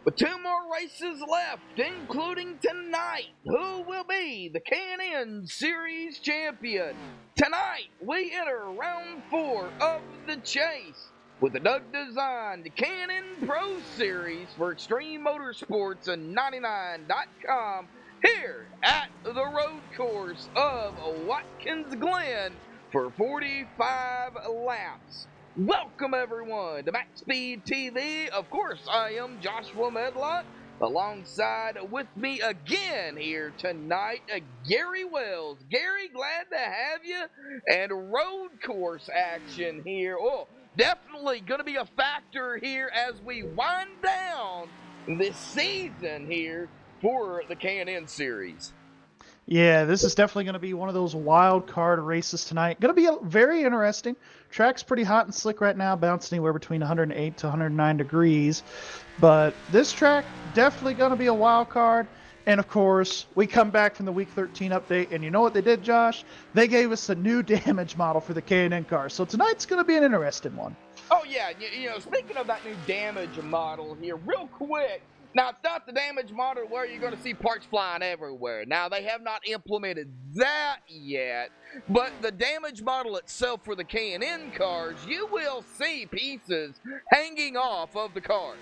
With two more races left, including tonight, who will be the K&N Series champion? Tonight, we enter round 4 of the chase with the Doug-designed K&N Pro Series for Extreme Motorsports and 99.com here at the road course of Watkins Glen for 45 laps. Welcome everyone to MaxSpeedTV. Of course, I am Joshua Medlock. Alongside with me again here tonight, Gary Wells. Gary, glad to have you. And road course action here. Oh, definitely going to be a factor here as we wind down this season here for the K&N Series. Yeah, this is definitely going to be one of those wild card races tonight. Going to be very interesting. Track's pretty hot and slick right now, bouncing anywhere between 108 to 109 degrees. But this track definitely going to be a wild card. And of course, we come back from the Week 13 update, and you know what they did, Josh? They gave us a new damage model for the K&N car. So tonight's going to be an interesting one. Oh yeah, you know, speaking of that new damage model here, real quick. Now, it's not the damage model where you're going to see parts flying everywhere. Now, they have not implemented that yet, but the damage model itself for the K&N cars, you will see pieces hanging off of the cars.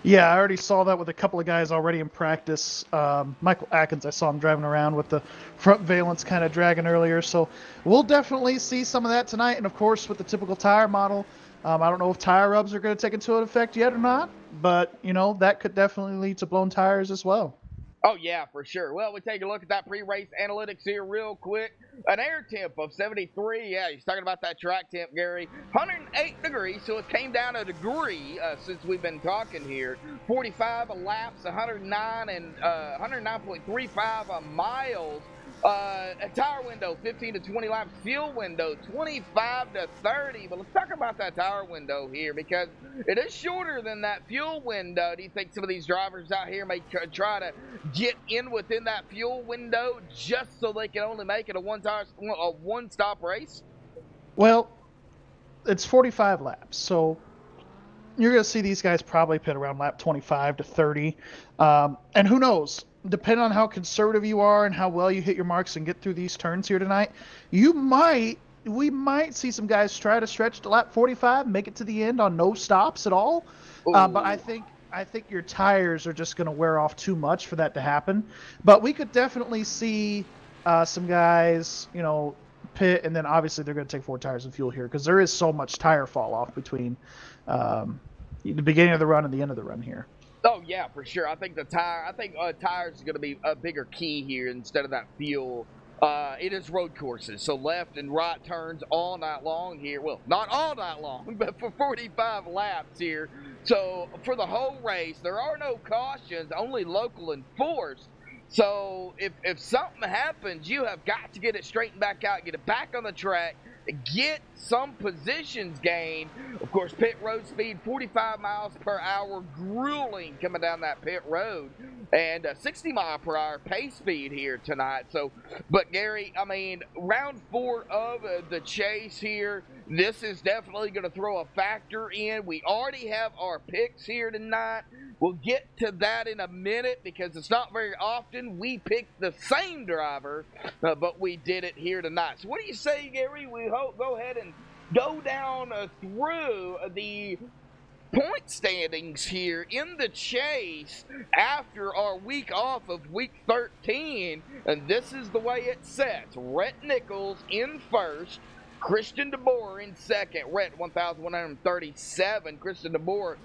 Yeah, I already saw that with a couple of guys already in practice. Michael Atkins, I saw him driving around with the front valence kind of dragging earlier. So we'll definitely see some of that tonight. And, of course, with the typical tire model, I don't know if tire rubs are going to take into effect yet or not. But, you know, that could definitely lead to blown tires as well. Oh, yeah, for sure. Well, we take a look at that pre-race analytics here real quick. An air temp of 73. Yeah, he's talking about that track temp, Gary. 108 degrees, so it came down a degree since we've been talking here. 45 laps, 109.35 miles. A tire window, 15 to 20 laps. Fuel window, 25 to 30. But let's talk about that tire window here because it is shorter than that fuel window. Do you think some of these drivers out here may try to get in within that fuel window just so they can only make it a one-stop race? Well, it's 45 laps, so you're going to see these guys probably pit around lap 25 to 30. And who knows? Depending on how conservative you are and how well you hit your marks and get through these turns here tonight, we might see some guys try to stretch to lap 45, make it to the end on no stops at all. But I think your tires are just going to wear off too much for that to happen. But we could definitely see some guys, you know, pit, and then obviously they're going to take 4 tires of fuel here because there is so much tire fall off between the beginning of the run and the end of the run here. Oh yeah, for sure. I think tires is going to be a bigger key here instead of that fuel. It is road courses, so left and right turns all night long here. Well, not all night long, but for 45 laps here. So for the whole race, there are no cautions, only local enforced. So if something happens, you have got to get it straightened back out, get it back on the track, get some positions gained. Of course, pit road speed, 45 miles per hour, grueling coming down that pit road, and 60 mile per hour pace speed here tonight. So, but Gary, I mean, round 4 of the chase here, this is definitely going to throw a factor in. We already have our picks here tonight. We'll get to that in a minute because it's not very often we pick the same driver, but we did it here tonight. So what do you say, Gary? We go ahead and go down through the point standings here in the chase after our week off of week 13. And this is the way it sets. Rhett Nichols in first. Christian DeBoer in second. Rhett 1,137. Christian DeBoer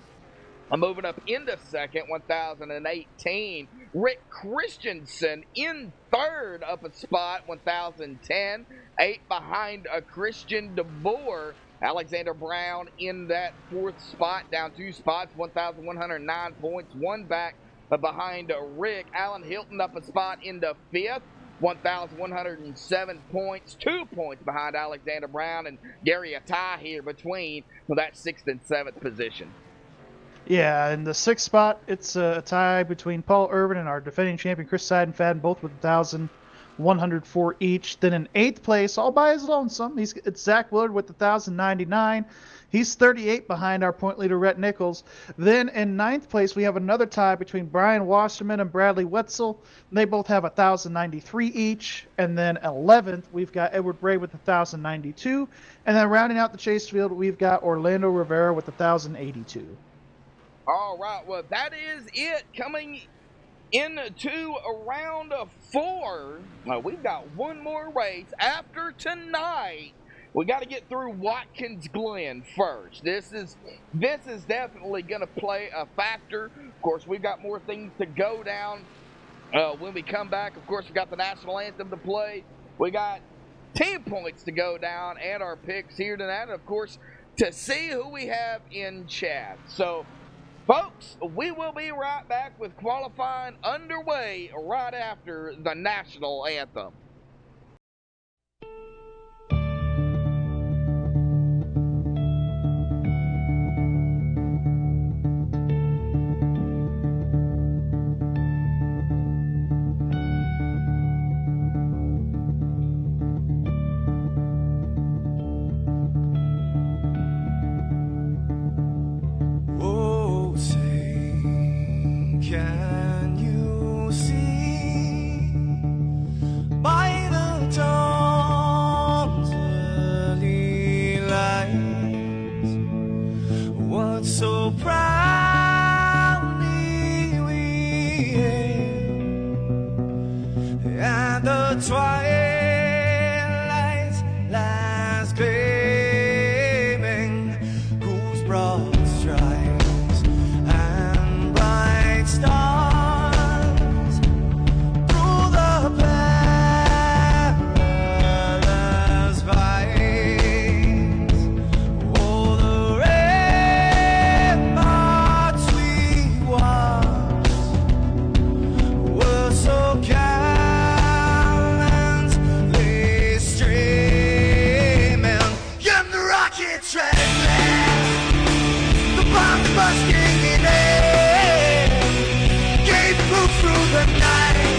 moving up into second, 1,018. Rick Christensen in third, up a spot, 1,010. 8 behind Christian DeBoer. Alexander Brown in that 4th spot, down 2 spots, 1,109 points. 1 back behind Rick. Alan Hilton up a spot into 5th. 1,107 points, 2 points behind Alexander Brown, and Gary a tie here between that 6th and 7th position. Yeah, in the 6th spot, it's a tie between Paul Irvin and our defending champion Chris Seidenfaden, both with 104 each. Then in 8th place, all by his lonesome, it's Zach Willard with 1,099. He's 38 behind our point leader, Rhett Nichols. Then in 9th place, we have another tie between Brian Wasserman and Bradley Wetzel. They both have 1,093 each. And then 11th, we've got Edward Bray with 1,092. And then rounding out the chase field, we've got Orlando Rivera with 1,082. All right, well, that is it coming into round 4. We've got one more race after tonight. We got to get through Watkins Glen first. This is definitely going to play a factor. Of course, we've got more things to go down when we come back. Of course, we got the national anthem to play. We got 10 points to go down and our picks here tonight. And of course, to see who we have in chat. So, folks, we will be right back with qualifying underway right after the national anthem. Can you see by the dawn's early light what so proudly we hailed at the twilight's last gleaming, whose broad stripes and bright stars through the perilous fights, oh, the ramparts we watched were so gallantly streaming, and the rockets trembling, the bombs bursting in air, gave proof through the night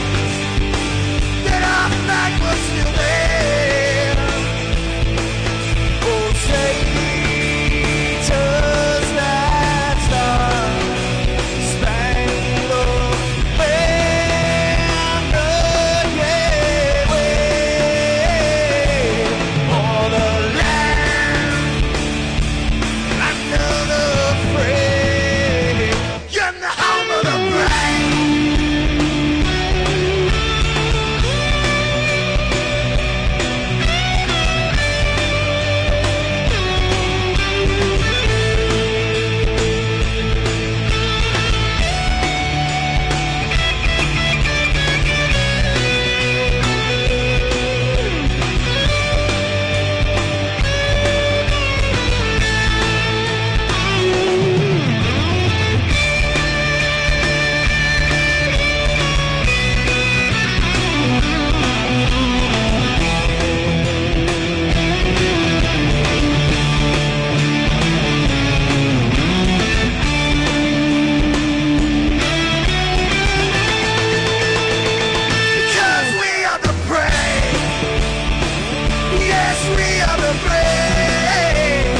that our flag was still there. Oh, traitors that star-spangled banner, yeah, wave for the land under the frame, and the home of the brave. Because we are the brave. Yes, we are the brave.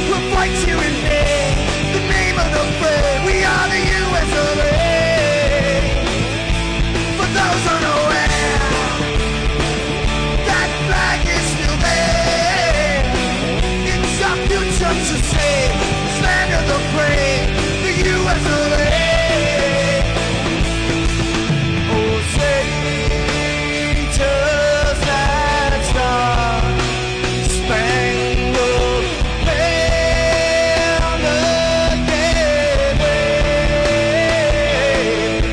We'll fight you in name, the name of the brave. We are the US of A. For those unaware, that flag is still there. It's our future to save, this land of the brave, the US of A. Oh, traitors that star-spangled banner, yeah, wave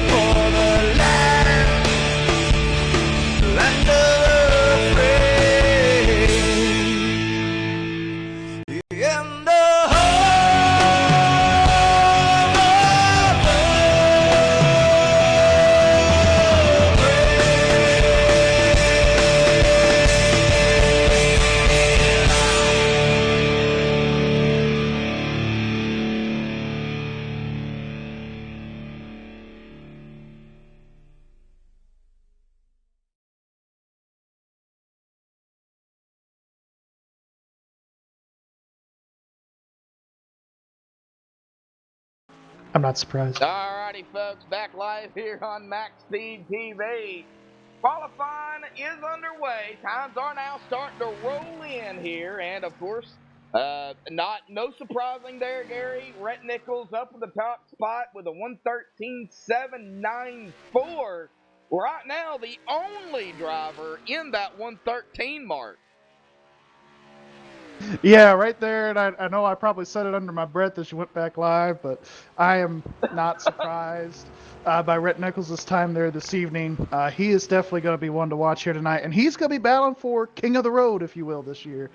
for the land of the free, and the I'm not surprised. Alrighty, folks, back live here on MaxSpeedTV. Qualifying is underway. Times are now starting to roll in here, and of course, no surprising there, Gary. Rhett Nichols up in the top spot with a 1:13.794. Right now, the only driver in that 1:13 mark. Yeah, right there. And I know I probably said it under my breath as you went back live, but I am not surprised by Rhett Nichols' time there this evening. He is definitely going to be one to watch here tonight, and he's going to be battling for King of the Road, if you will, this year.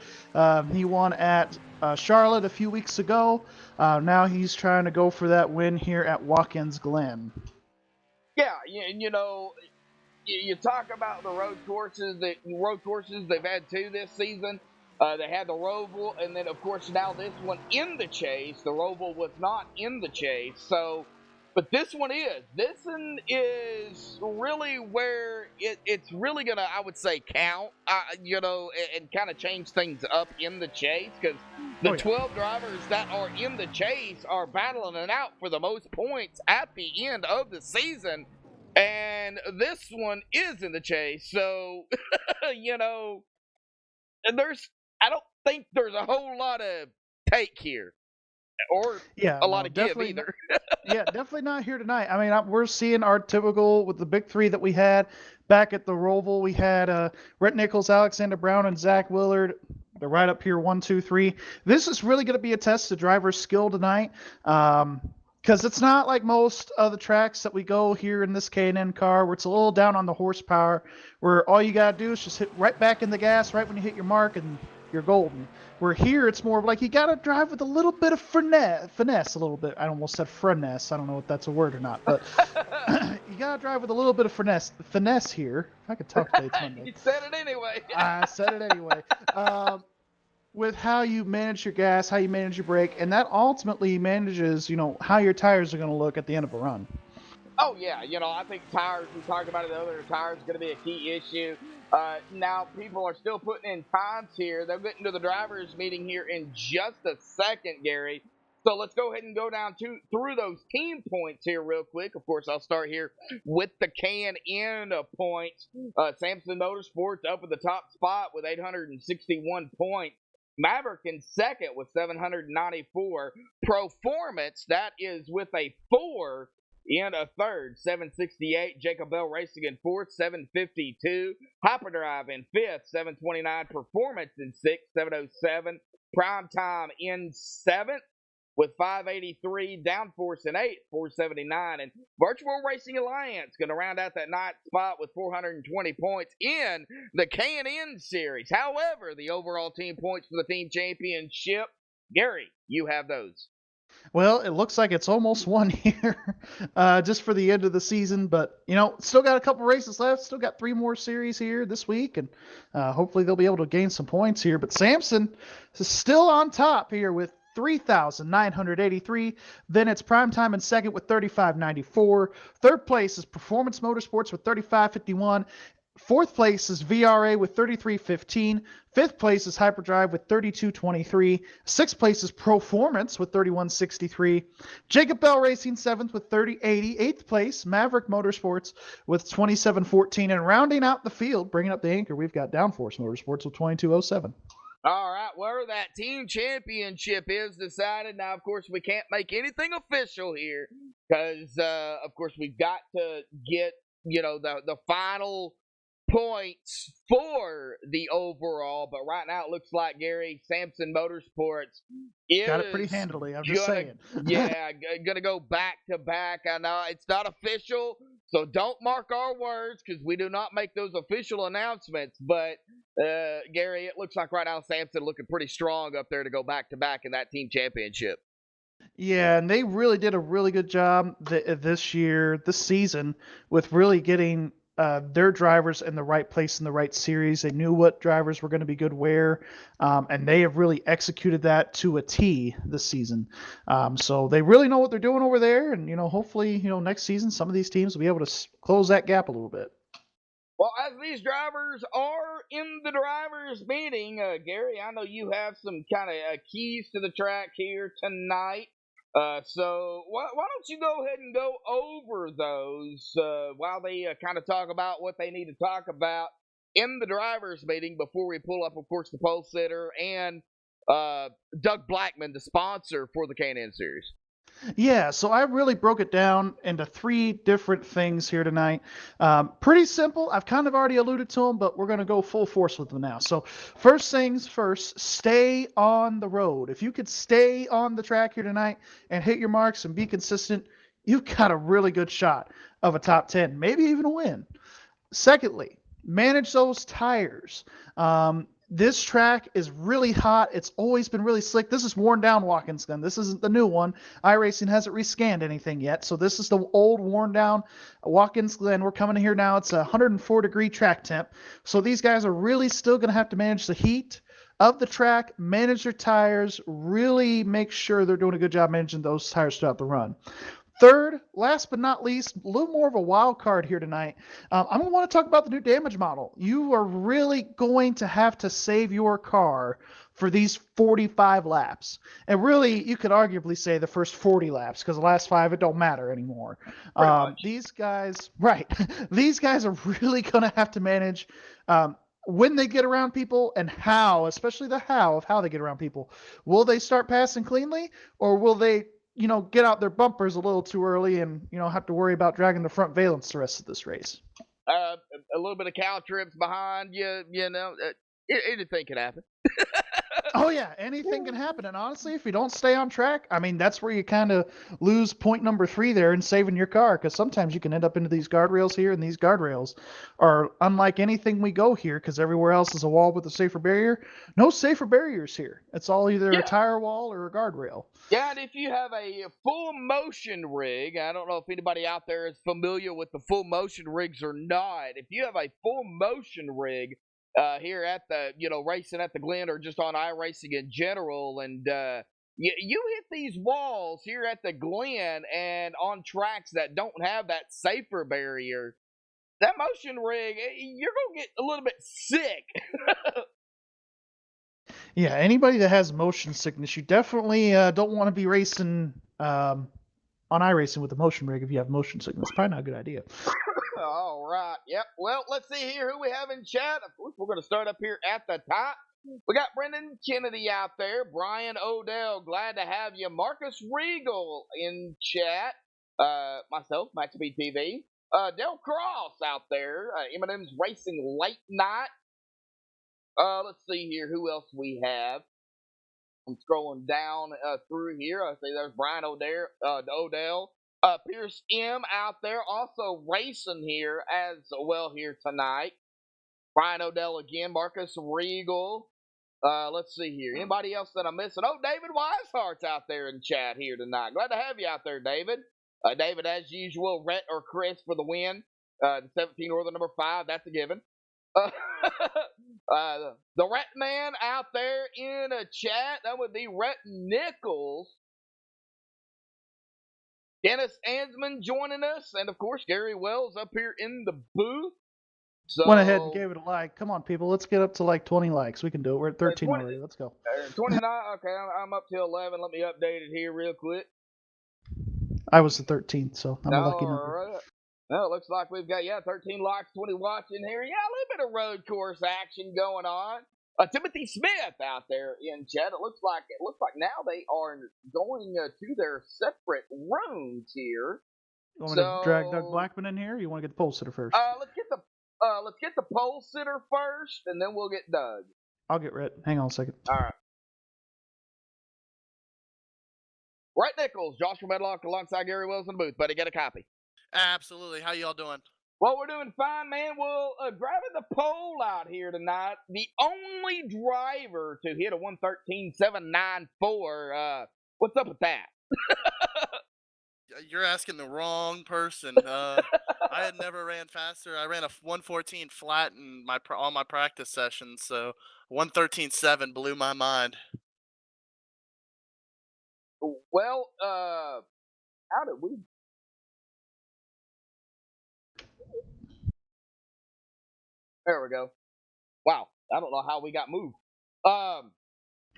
He won at Charlotte a few weeks ago. Now he's trying to go for that win here at Watkins Glen. Yeah, you talk about the road courses. They've had two this season. They had the Roval, and then of course now this one in the Chase. The Roval was not in the Chase, so but this one is. This one is really where it's really gonna, I would say, count. And kind of change things up in the Chase because the 12 drivers that are in the Chase are battling it out for the most points at the end of the season. And this one is in the Chase, so I don't think there's a whole lot of take here, or a lot of give either. Yeah, definitely not here tonight. I mean, we're seeing our typical with the big three that we had back at the Roval. We had Rhett Nichols, Alexander Brown, and Zach Willard. They're right up here, 1, 2, 3. This is really going to be a test of driver's skill tonight. Because it's not like most of the tracks that we go here in this K&N car where it's a little down on the horsepower, where all you got to do is just hit right back in the gas right when you hit your mark and you're golden. Where here it's more of like you got to drive with a little bit of finesse a little bit. I almost said finesse. I don't know if that's a word or not, but you got to drive with a little bit of finesse here. If I could talk today, it's Monday. You said it anyway. I said it anyway. With how you manage your gas, how you manage your brake, and that ultimately manages, how your tires are going to look at the end of a run. Oh, yeah. I think tires, we talked about it earlier, tires is going to be a key issue. Now, people are still putting in times here. They'll get into the drivers' meeting here in just a second, Gary. So let's go ahead and go down through those team points here real quick. Of course, I'll start here with the K&N points. Samson Motorsports up at the top spot with 861 points. Maverick in second with 794. Performance, that is with a 4 in a third, 768. Jacob Bell Racing in fourth, 752. Hyperdrive in fifth, 729. Performance in sixth, 707. Prime Time in seventh with 583. Downforce in eighth, 479. And Virtual Racing Alliance going to round out that ninth spot with 420 points in the K&N Series. However, the overall team points for the team championship, Gary, you have those. Well, it looks like it's almost won here, just for the end of the season. But, still got a couple races left. Still got 3 more series here this week. And hopefully they'll be able to gain some points here. But Samson is still on top here with 3,983. Then it's Primetime in second with 3,594. Third place is Performance Motorsports with 3,551. Fourth place is VRA with 33.15. Fifth place is Hyperdrive with 32.23. Sixth place is Performance with 31.63. Jacob Bell Racing seventh with 30.80. Eighth place, Maverick Motorsports with 27.14. And rounding out the field, bringing up the anchor, we've got Downforce Motorsports with 22.07. All right, where that team championship is decided. Now, of course, we can't make anything official here because, of course, we've got to get, the final points for the overall. But right now, it looks like, Gary, Samson Motorsports is got it pretty handily. I'm just saying. Yeah, going to go back to back. I know it's not official, so don't mark our words because we do not make those official announcements. But Gary, it looks like right now Samson looking pretty strong up there to go back to back in that team championship. Yeah, and they really did a really good job this season, with really getting their drivers in the right place in the right series. They knew what drivers were going to be good where, and they have really executed that to a T this season. So they really know what they're doing over there, and hopefully, next season some of these teams will be able to close that gap a little bit. Well, as these drivers are in the drivers' meeting, Gary, I know you have some kind of keys to the track here tonight. So why don't you go ahead and go over those while they kind of talk about what they need to talk about in the drivers' meeting before we pull up, of course, the pole sitter and Doug Blackman, the sponsor for the K&N Series. Yeah, so I really broke it down into 3 different things here tonight. Pretty simple. I've kind of already alluded to them, but we're going to go full force with them now. So first things first, stay on the road. If you could stay on the track here tonight and hit your marks and be consistent, you've got a really good shot of a top 10, maybe even a win. Secondly, manage those tires. This track is really hot. It's always been really slick. This is worn down Watkins gun. This isn't the new one. iRacing hasn't rescanned anything yet. So this is the old worn down Watkins Glen. We're coming here now. It's a 104-degree track temp. So these guys are really still going to have to manage the heat of the track, manage their tires, really make sure they're doing a good job managing those tires throughout the run. Third, last but not least, a little more of a wild card here tonight. I'm going to want to talk about the new damage model. You are really going to have to save your car for these 45 laps. And really, you could arguably say the first 40 laps because the last 5, it don't matter anymore. These guys, right, these guys are really going to have to manage when they get around people and how, especially the how of how they get around people. Will they start passing cleanly or will they get out their bumpers a little too early and, have to worry about dragging the front valence the rest of this race? A little bit of cow trips behind you, anything could happen. Oh, yeah, anything can happen. And honestly, if you don't stay on track, I mean, that's where you kind of lose point number 3 there in saving your car because sometimes you can end up into these guardrails here, and these guardrails are unlike anything we go here because everywhere else is a wall with a safer barrier. No safer barriers here. It's all either a tire wall or a guardrail. Yeah, and if you have a full motion rig, I don't know if anybody out there is familiar with the full motion rigs or not. If you have a full motion rig here at the, racing at the Glen or just on iRacing in general, and you hit these walls here at the Glen and on tracks that don't have that safer barrier, that motion rig, you're going to get a little bit sick. Yeah, anybody that has motion sickness, you definitely don't want to be racing on iRacing with a motion rig if you have motion sickness. Probably not a good idea. All right. Yep. Well, let's see here who we have in chat. Of course, we're going to start up here at the top. We got Brendan Kennedy out there. Brian Odell, glad to have you. Marcus Regal in chat. Myself, MaxSpeedTV. Del Cross out there. Eminem's Racing Late Night. Let's see here who else we have. I'm scrolling down through here. I see there's Brian Odell. Pierce M out there also racing here as well here tonight. Brian Odell again. Marcus Regal. Let's see here. Anybody else that I'm missing? Oh, David Wisehart's out there in chat here tonight. Glad to have you out there, David. David, as usual, Rhett or Chris for the win. The 17 or the number 5, that's a given. The Rhett man out there in a chat, that would be Rhett Nichols. Dennis Ansman joining us, and of course Gary Wells up here in the booth. So, went ahead and gave it a like. Come on, people, let's get up to like 20 likes. We can do it. We're at 13 already. Let's go. 29. Okay, I'm up to 11. Let me update it here real quick. I was the 13th, so I'm a lucky number. Right. Well, it looks like we've got 13 likes, 20 watching here. Yeah, a little bit of road course action going on. Timothy Smith out there in chat. It looks like now they are going to their separate rooms here. You want to drag Doug Blackman in here? Or you want to get the pole sitter first? Let's get the pole sitter first, and then we'll get Doug. I'll get Rhett. Hang on a second. All right. Rhett Nichols, Joshua Medlock alongside Gary Wells in the booth. Buddy, get a copy. Absolutely. How y'all doing? Well, we're doing fine, man. Well, grabbing the pole out here tonight, the only driver to hit a 113.794. What's up with that? You're asking the wrong person. I had never ran faster. I ran a 114 flat in all my practice sessions, so 113.7 blew my mind. Well, how did we? There we go. Wow, I don't know how we got moved.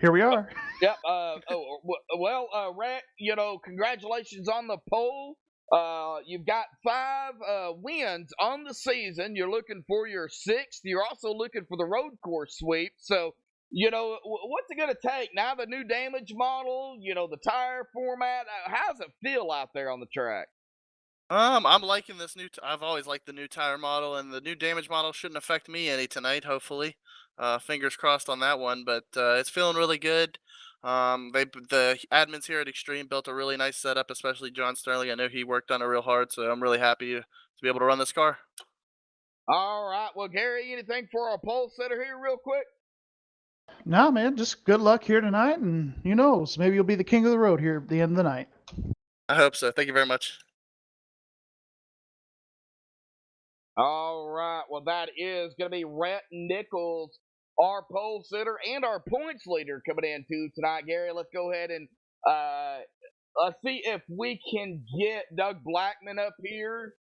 Here we are. Yep. Rhett, congratulations on the pole. You've got 5 wins on the season. You're looking for your 6th. You're also looking for the road course sweep. So, what's it going to take? Now the new damage model, the tire format. How's it feel out there on the track? I'm liking this new. I've always liked the new tire model, and the new damage model shouldn't affect me any tonight. Hopefully, fingers crossed on that one. But it's feeling really good. The admins here at Extreme built a really nice setup, especially John Sterling. I know he worked on it real hard, so I'm really happy to be able to run this car. All right. Well, Gary, anything for our pole setter here, real quick? Nah, man, just good luck here tonight, and who knows, maybe you'll be the king of the road here at the end of the night. I hope so. Thank you very much. All right. Well, that is going to be Rhett Nichols, our pole sitter and our points leader, coming in too tonight. Gary, let's go ahead and let's see if we can get Doug Blackman up here.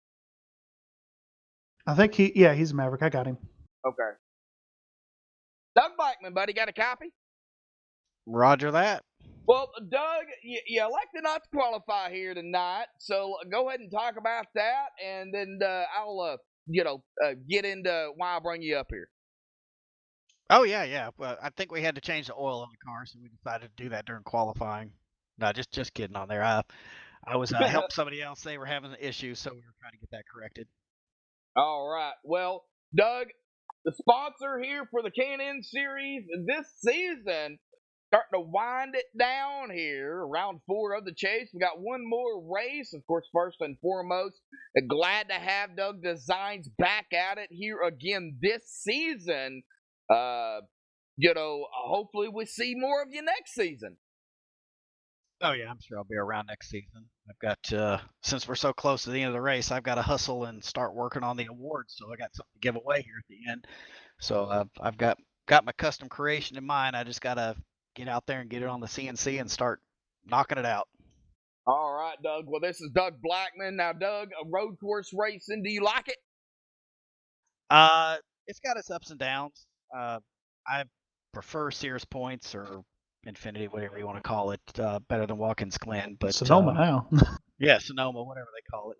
I think he's a Maverick. I got him. Okay. Doug Blackman, buddy, got a copy? Roger that. Well, Doug, you elected not to qualify here tonight, so go ahead and talk about that, and then I'll get into why I bring you up here. Oh yeah. Well, I think we had to change the oil on the car, so we decided to do that during qualifying. No, just kidding on there. I was helping somebody else. They were having an issue, so we were trying to get that corrected. All right. Well, Doug, the sponsor here for the K&N series this season, starting to wind it down here, round 4 of the chase. We got one more race, of course, first and foremost. Glad to have Doug Designs back at it here again this season. Hopefully we see more of you next season. Oh yeah, I'm sure I'll be around next season. I've got since we're so close to the end of the race, I've got to hustle and start working on the awards. So I got something to give away here at the end. So I've got my custom creation in mind. I just gotta get out there and get it on the CNC and start knocking it out. All right, Doug. Well, this is Doug Blackman. Now, Doug, a road course racing, do you like it? It's got its ups and downs. I prefer Sears Points or Infinity, whatever you want to call it, better than Watkins Glen. But Sonoma now. Yeah, Sonoma, whatever they call it.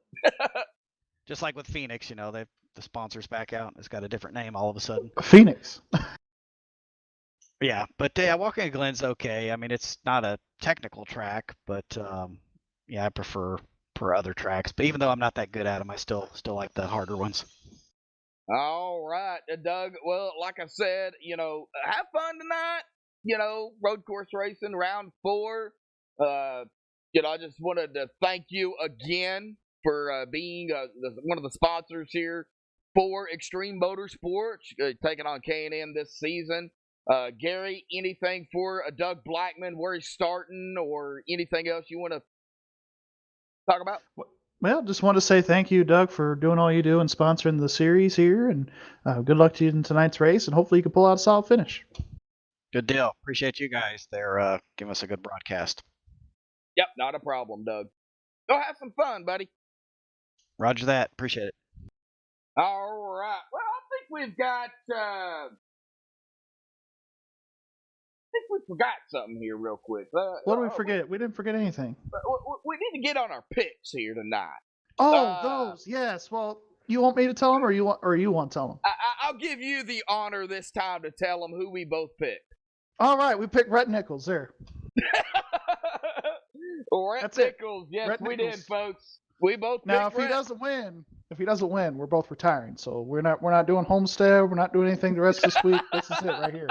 Just like with Phoenix, the sponsors back out. It's got a different name all of a sudden. Phoenix. Yeah, but Watkins Glen's okay. I mean, it's not a technical track, but I prefer other tracks. But even though I'm not that good at them, I still like the harder ones. All right, Doug. Well, like I said, have fun tonight. Road course racing, round 4. I just wanted to thank you again for being one of the sponsors here for Extreme Motorsports, taking on K&N this season. Gary, anything for Doug Blackman, where he's starting, or anything else you want to talk about? Well, just want to say thank you, Doug, for doing all you do and sponsoring the series here, and good luck to you in tonight's race, and hopefully you can pull out a solid finish. Good deal. Appreciate you guys. They're giving us a good broadcast. Yep, not a problem, Doug. Go have some fun, buddy. Roger that. Appreciate it. All right. Well, I think we've got... I think we forgot something here real quick. What did we forget? We didn't forget anything. We need to get on our picks here tonight. Oh, those, yes. Well, you want me to tell them, or you want to tell them? I'll give you the honor this time to tell them who we both picked. All right, we picked Rhett Nichols there. Rhett Nichols, yes, Rhett we Nichols. Did, folks. We both picked now. If Rhett. He doesn't win, we're both retiring. So we're not doing Homestead. We're not doing anything the rest of this week. This is it right here.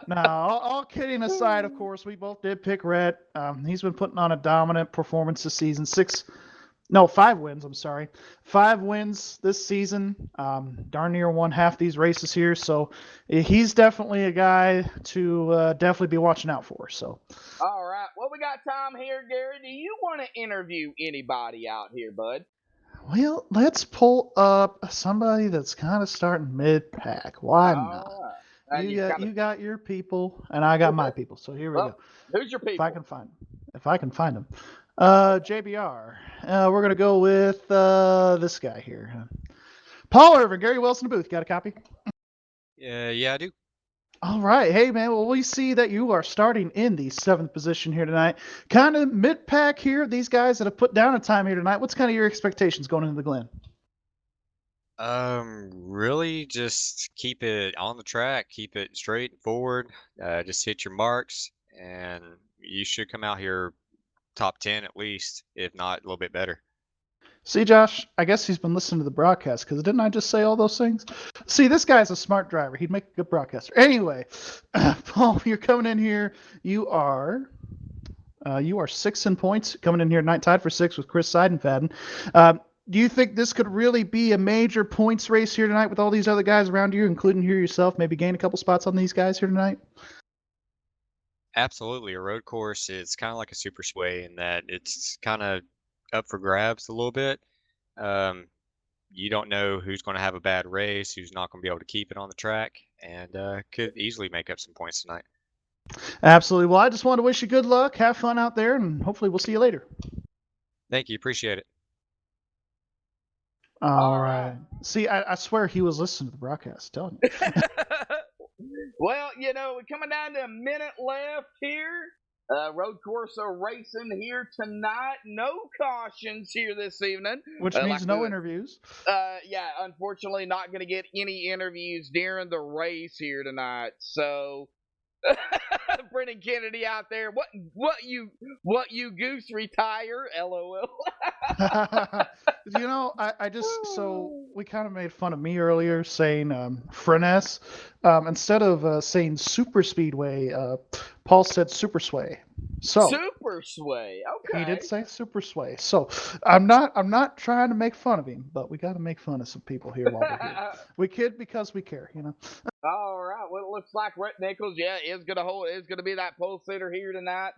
Now, all kidding aside, of course, we both did pick Rhett. He's been putting on a dominant performance this season. 5 wins, I'm sorry. 5 wins this season. Darn near won half these races here. So he's definitely a guy to definitely be watching out for. So. All right. Well, we got time here, Gary. Do you want to interview anybody out here, bud? Well, let's pull up somebody that's kind of starting mid-pack. Why not? Right. You got your people, and I got my people. So here we go. Who's your people? If I can find them. JBR. We're going to go with this guy here. Paul Irvin, Gary Wilson booth. Got a copy? Yeah, I do. All right. Hey, man. Well, we see that you are starting in the 7th position here tonight. Kind of mid-pack here. These guys that have put down a time here tonight. What's kind of your expectations going into the Glen? Really just keep it on the track, keep it straight and forward, just hit your marks, and you should come out here top 10 at least, if not a little bit better. See, Josh, I guess he's been listening to the broadcast because didn't I just say all those things? See, this guy's a smart driver. He'd make a good broadcaster. Anyway, Paul, you're coming in here. You are 6 in points, coming in here tonight, tied for 6 with Chris Seidenfaden. Do you think this could really be a major points race here tonight with all these other guys around you, including you yourself? Maybe gain a couple spots on these guys here tonight? Absolutely. A road course is kind of like a super sway in that it's kind of up for grabs a little bit. You don't know who's going to have a bad race, who's not going to be able to keep it on the track, and could easily make up some points tonight. Absolutely. Well, I just want to wish you good luck. Have fun out there, and hopefully we'll see you later. Thank you. Appreciate it. All right. See, I swear he was listening to the broadcast. Telling you. Well, we're coming down to a minute left here. Road course are racing here tonight. No cautions here this evening. Which means no interviews. Yeah, unfortunately not going to get any interviews during the race here tonight. So, Brendan Kennedy out there, what you goose retire, LOL. I just, so we kind of made fun of me earlier saying Freness. Instead of saying super speedway, Paul said super sway. So super sway. Okay. He did say super sway. So I'm not trying to make fun of him, but we got to make fun of some people here while we're here. We kid because we care, All right. Well, it looks like Rhett Nichols, is gonna be that pole sitter here tonight.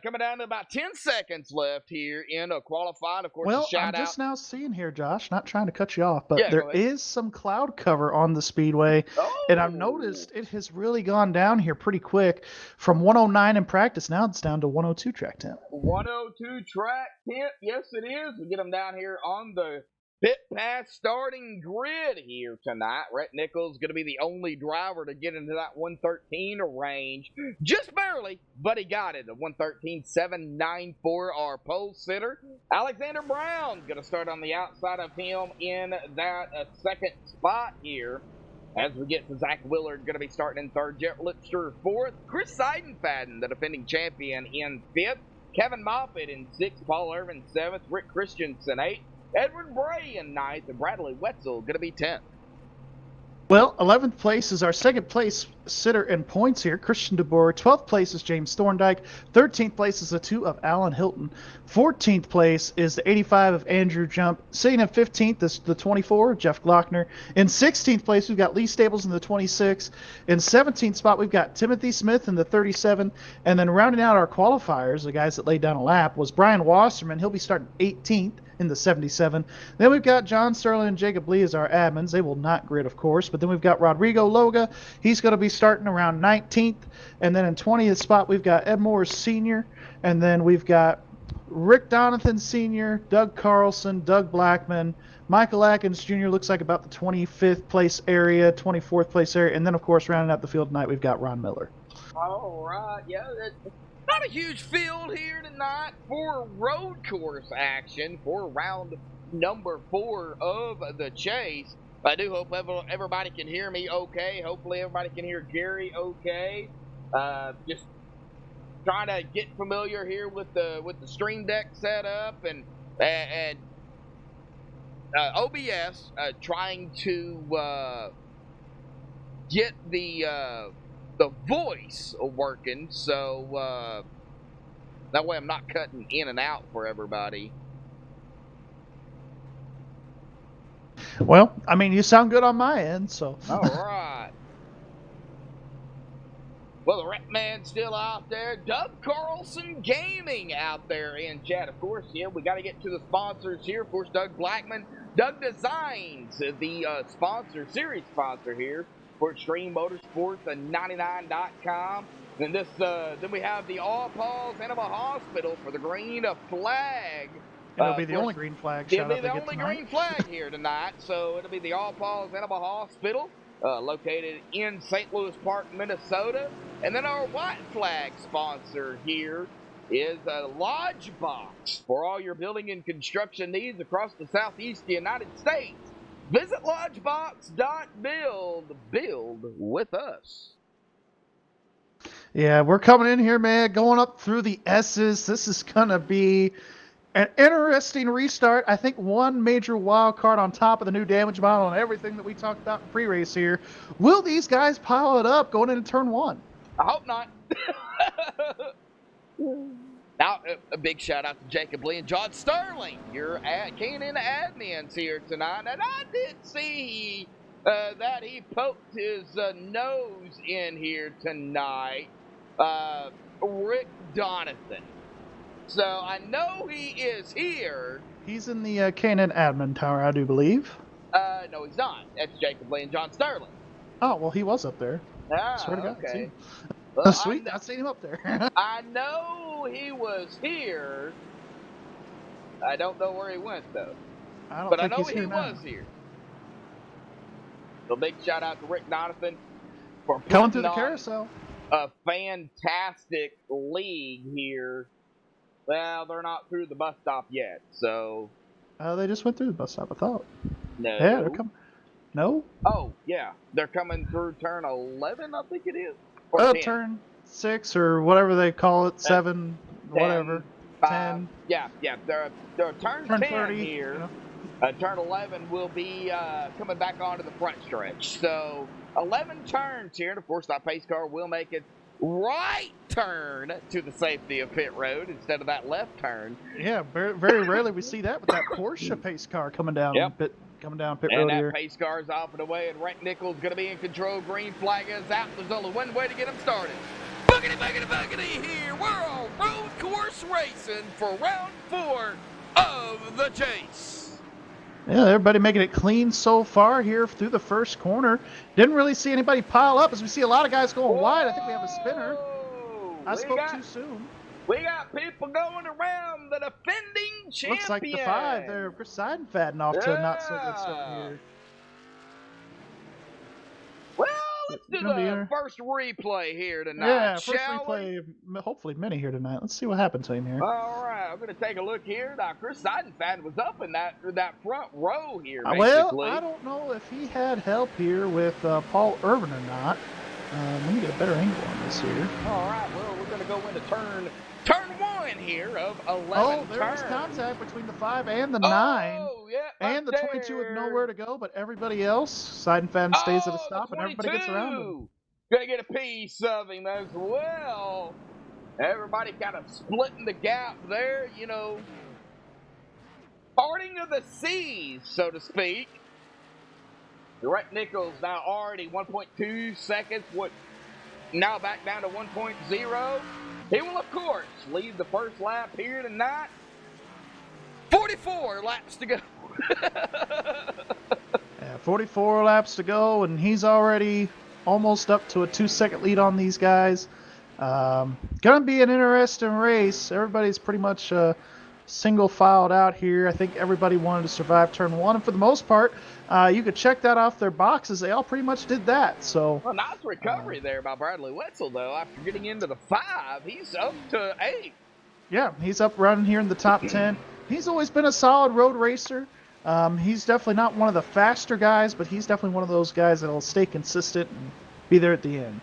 Coming down to about 10 seconds left here in a qualifying. Of course, well, I'm just now seeing here, Josh, not trying to cut you off, but there is some cloud cover on the speedway, and I've noticed it has really gone down here pretty quick. From 109 in practice, now it's down to 102 track temp. 102 track temp, yes it is. We get them down here on the pit pass starting grid here tonight. Rhett Nichols going to be the only driver to get into that 113 range. Just barely, but he got it. A 113.794, our pole sitter. Alexander Brown going to start on the outside of him in that second spot here. As we get to Zach Willard, going to be starting in third. Jet Lipster fourth. Chris Seidenfaden, the defending champion, in fifth. Kevin Moffitt in sixth. Paul Irvin seventh. Rick Christensen eighth. Edward Bray in ninth, and Bradley Wetzel going to be 10th. Well, 11th place is our second place sitter in points here, Christian DeBoer. 12th place is James Thorndike. 13th place is the 2 of Alan Hilton. 14th place is the 85 of Andrew Jump. Sitting in 15th is the 24, Jeff Glockner. In 16th place, we've got Lee Stables in the 26. In 17th spot, we've got Timothy Smith in the 37. And then rounding out our qualifiers, the guys that laid down a lap, was Brian Wasserman. He'll be starting 18th. In the 77. Then we've got John Sterling and Jacob Lee as our admins. They will not grid, of course. But then we've got Rodrigo Loga. He's going to be starting around 19th. And then in 20th spot, we've got Ed Morris Sr. And then we've got Rick Donathan Sr., Doug Carlson, Doug Blackman, Michael Atkins Jr. looks like about the 25th place area, 24th place area. And then, of course, rounding out the field tonight, we've got Ron Miller. All right. Yeah, not a huge field here tonight for road course action for round number 4 of the chase. I do hope everybody can hear me okay. Hopefully everybody can hear Gary okay. Just trying to get familiar here with the Stream Deck setup and OBS, trying to get the voice working, so that way I'm not cutting in and out for everybody. Well, I mean, you sound good on my end, so. All right. Well, the Rat Man's still out there. Doug Carlson Gaming out there in chat. Of course, we got to get to the sponsors here. Of course, Doug Blackman. Doug Designs, the series sponsor here for Extreme Motorsports and 99.com. And then we have the All Paws Animal Hospital for the green flag. It'll be the only green flag. It'll be the only green flag here tonight. So it'll be the All Paws Animal Hospital located in St. Louis Park, Minnesota. And then our white flag sponsor here is a Lodge Box for all your building and construction needs across the southeast United States. Visit lodgebox.build. Build with us. Yeah, we're coming in here, man, going up through the S's. This is going to be an interesting restart. I think one major wild card on top of the new damage model and everything that we talked about in pre-race here. Will these guys pile it up going into turn one? I hope not. Now, a big shout out to Jacob Lee and John Sterling, your K&N admins here tonight. And I did see that he poked his nose in here tonight. Rick Donathan. So I know he is here. He's in the K&N admin tower, I do believe. No, he's not. That's Jacob Lee and John Sterling. Oh, well, he was up there. Ah, Swear to God. okay. Well, sweet, I've seen him up there. I know he was here. I don't know where he went, though. But I know he was here. So big shout out to Rick Donathan for coming through the carousel. A fantastic league here. Well, they're not through the bus stop yet, so. They just went through the bus stop, I thought. No. Yeah, they're coming. No? Oh, yeah. They're coming through turn 11, I think it is. Or 10. Turn 6 or whatever they call it, 7, 10, whatever. 10. Yeah. They're turn 10 30 here. You know. Turn 11 will be coming back onto the front stretch. So 11 turns here, and of course that pace car will make it right turn to the safety of pit road instead of that left turn. Yeah, very, very rarely we see that with that Porsche pace car coming down pit road here. And here. that pace car is off and away, and Rick Nichols going to be in control. Green flag is out. There's only one way to get him started. Boogity, boogity, boogity here. We're on road course racing for round 4 of the chase. Yeah, everybody making it clean so far here through the first corner. Didn't really see anybody pile up as we see a lot of guys going wide. I think we have a spinner. I spoke too soon. We got people going around the defending champion. Looks like the 5 there. Chris Seidenfaden off to a not so good start here. Well, let's do the first replay here tonight. Yeah, first replay, hopefully many here tonight. Let's see what happened to him here. All right, I'm going to take a look here. Now, Chris Seidenfaden was up in that front row here, basically. Well, I don't know if he had help here with Paul Irvin or not. Let me get a better angle on this here. All right, well, we're going to go into turn 1 here of 11 Oh, there was contact between the 5 and the 9. Oh, yeah, and the 22 with nowhere to go, but everybody else, Seidenfaden stays at a stop, and everybody gets around him. Gonna get a piece of him as well. Everybody kind of splitting the gap there, you know. Parting of the seas, so to speak. Rick Nichols now already 1.2 seconds. Now back down to 1.0. He will, of course, lead the first lap here tonight. 44 laps to go. Yeah, 44 laps to go, and he's already almost up to a 2-second lead on these guys. Gonna be an interesting race. Everybody's pretty much single filed out here. I think everybody wanted to survive turn 1, and for the most part, you could check that off their boxes. They all pretty much did that. So, well, nice recovery there by Bradley Wetzel, though. After getting into the 5, he's up to 8. Yeah, he's up running here in the top 10. He's always been a solid road racer. He's definitely not one of the faster guys, but he's definitely one of those guys that'll stay consistent and be there at the end.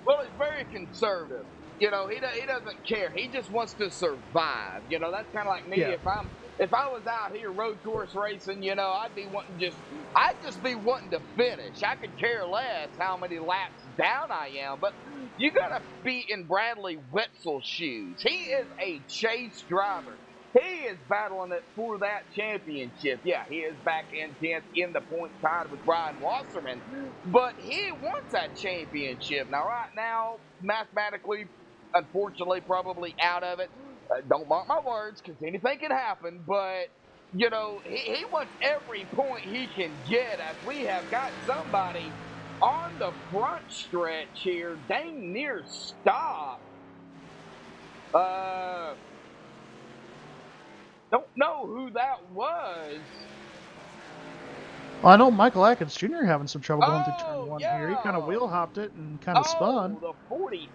Well, he's very conservative. You know, he doesn't care. He just wants to survive. You know, that's kind of like me. Yeah. If I was out here road course racing, you know, I'd just be wanting to finish. I could care less how many laps down I am, but you gotta be in Bradley Wetzel's shoes. He is a chase driver. He is battling it for that championship. Yeah, he is back in 10th in the point tied with Brian Wasserman, but he wants that championship. Now, right now, mathematically, unfortunately, probably out of it. Don't mark my words, because anything can happen, but, you know, he wants every point he can get, as we have got somebody on the front stretch here, dang near stop. Don't know who that was. Well, I know Michael Atkins Jr. having some trouble going through turn one here. He kind of yeah. wheel hopped it and kind of spun. The 48.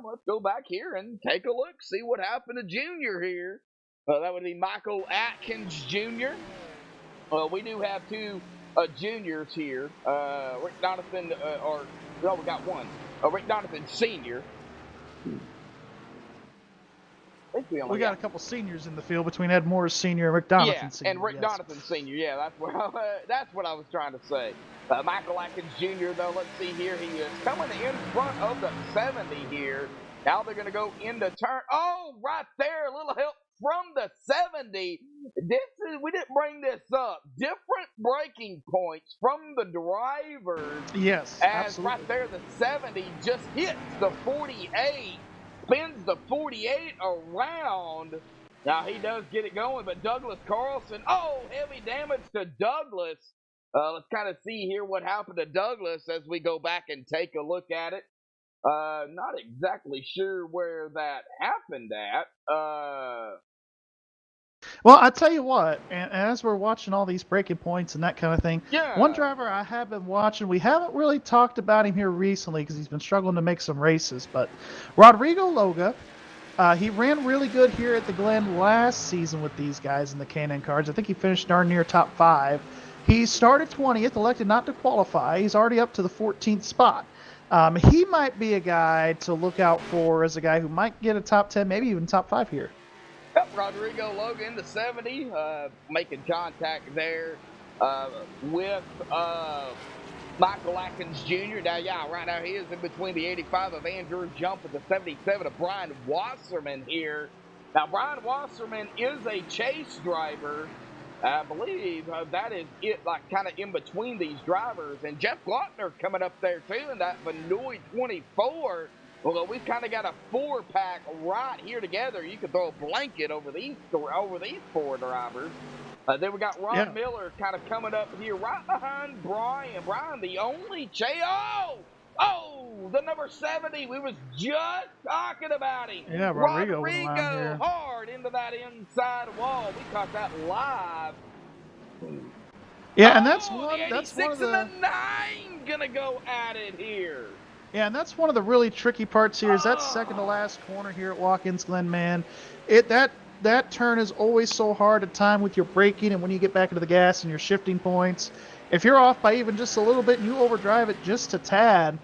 Let's go back here and take a look, see what happened to Junior here. That would be Michael Atkins Jr. We do have two juniors here. Rick Donovan, we got one. Rick Donovan Sr. I think We got a couple seniors in the field between Ed Morris Sr. and Rick Donovan Sr. and Rick Donovan Sr. Yeah, that's what I was trying to say. Michael Atkins Jr. though, let's see here. He is coming in front of the 70 here. Now they're going to go into turn. Oh, right there, a little help from the 70. We didn't bring this up. Different braking points from the drivers. Yes, as absolutely. Right there, the 70 just hits the 48. Spins the 48 around. Now he does get it going, but Douglas Carlson, heavy damage to Douglas. Let's kind of see here what happened to Douglas as we go back and take a look at it. Not exactly sure where that happened at. Well, I tell you what, and as we're watching all these breaking points and that kind of thing, Yeah. one driver I have been watching, we haven't really talked about him here recently because he's been struggling to make some races, but Rodrigo Loga, he ran really good here at the Glen last season with these guys in the K&N cars. I think he finished darn near top 5. He started 20th, elected not to qualify. He's already up to the 14th spot. He might be a guy to look out for as a guy who might get a top 10, maybe even top 5 here. Yep, Rodrigo Logan, the 70, making contact there with Michael Atkins Jr. Now, right now he is in between the 85 of Andrew Jump and the 77 of Brian Wasserman here. Now, Brian Wasserman is a chase driver. I believe that is it, like kind of in between these drivers. And Jeff Glockner coming up there too in that Vanoy 24. Although we've kind of got a 4-pack right here together. You could throw a blanket over these 4 drivers. Then we got Ron Miller kind of coming up here right behind Brian. Brian, the only the number 70. We was just talking about him. Yeah, Rodrigo hard into that inside wall. We caught that live. Yeah, and that's the one. 86 That's one of and the 9 gonna go at it here. Yeah, and that's one of the really tricky parts here is that second to last corner here at Watkins Glen, man. That turn is always so hard at time with your braking and when you get back into the gas and your shifting points. If you're off by even just a little bit and you overdrive it just a tad,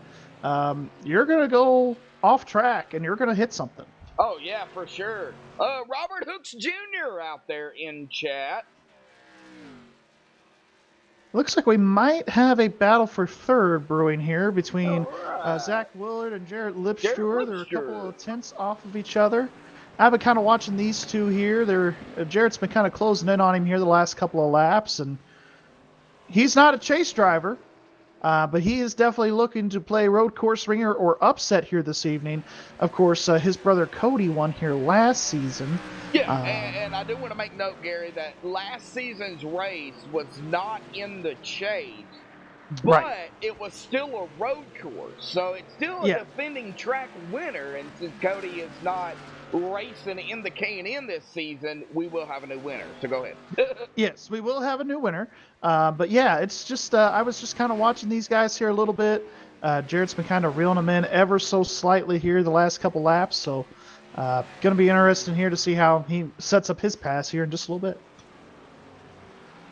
you're going to go off track and you're going to hit something. Oh, yeah, for sure. Robert Hooks Jr. out there in chat. Looks like we might have a battle for third brewing here between Zach Willard and Jarrett Lipsture. They're a couple of tenths off of each other. I've been kind of watching these two here. Jarrett's been kind of closing in on him here the last couple of laps, and he's not a chase driver, but he is definitely looking to play road course ringer or upset here this evening. Of course, his brother Cody won here last season. Yeah, and I do want to make note, Gary, that last season's race was not in the chase, but it was still a road course. So it's still a defending track winner, and since Cody is not racing in the K&N this season, we will have a new winner. So go ahead. Yes, we will have a new winner. But yeah, it's just I was just kind of watching these guys here a little bit. Jarrett's been kind of reeling them in ever so slightly here the last couple laps. So going to be interesting here to see how he sets up his pass here in just a little bit.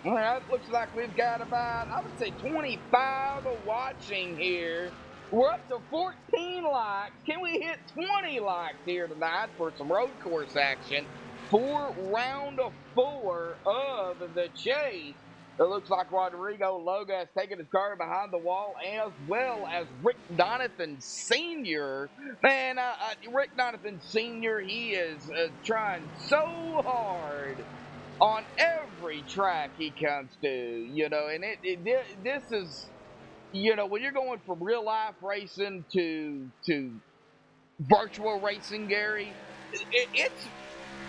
All right, looks like we've got about, I would say, 25 watching here. We're up to 14 likes. Can we hit 20 likes here tonight for some road course action for round 4 of the chase? It looks like Rodrigo Loga has taken his car behind the wall, as well as Rick Donovan Sr. Man, Rick Donovan Sr., he is trying so hard on every track he comes to, and this is, when you're going from real life racing to virtual racing, Gary, it's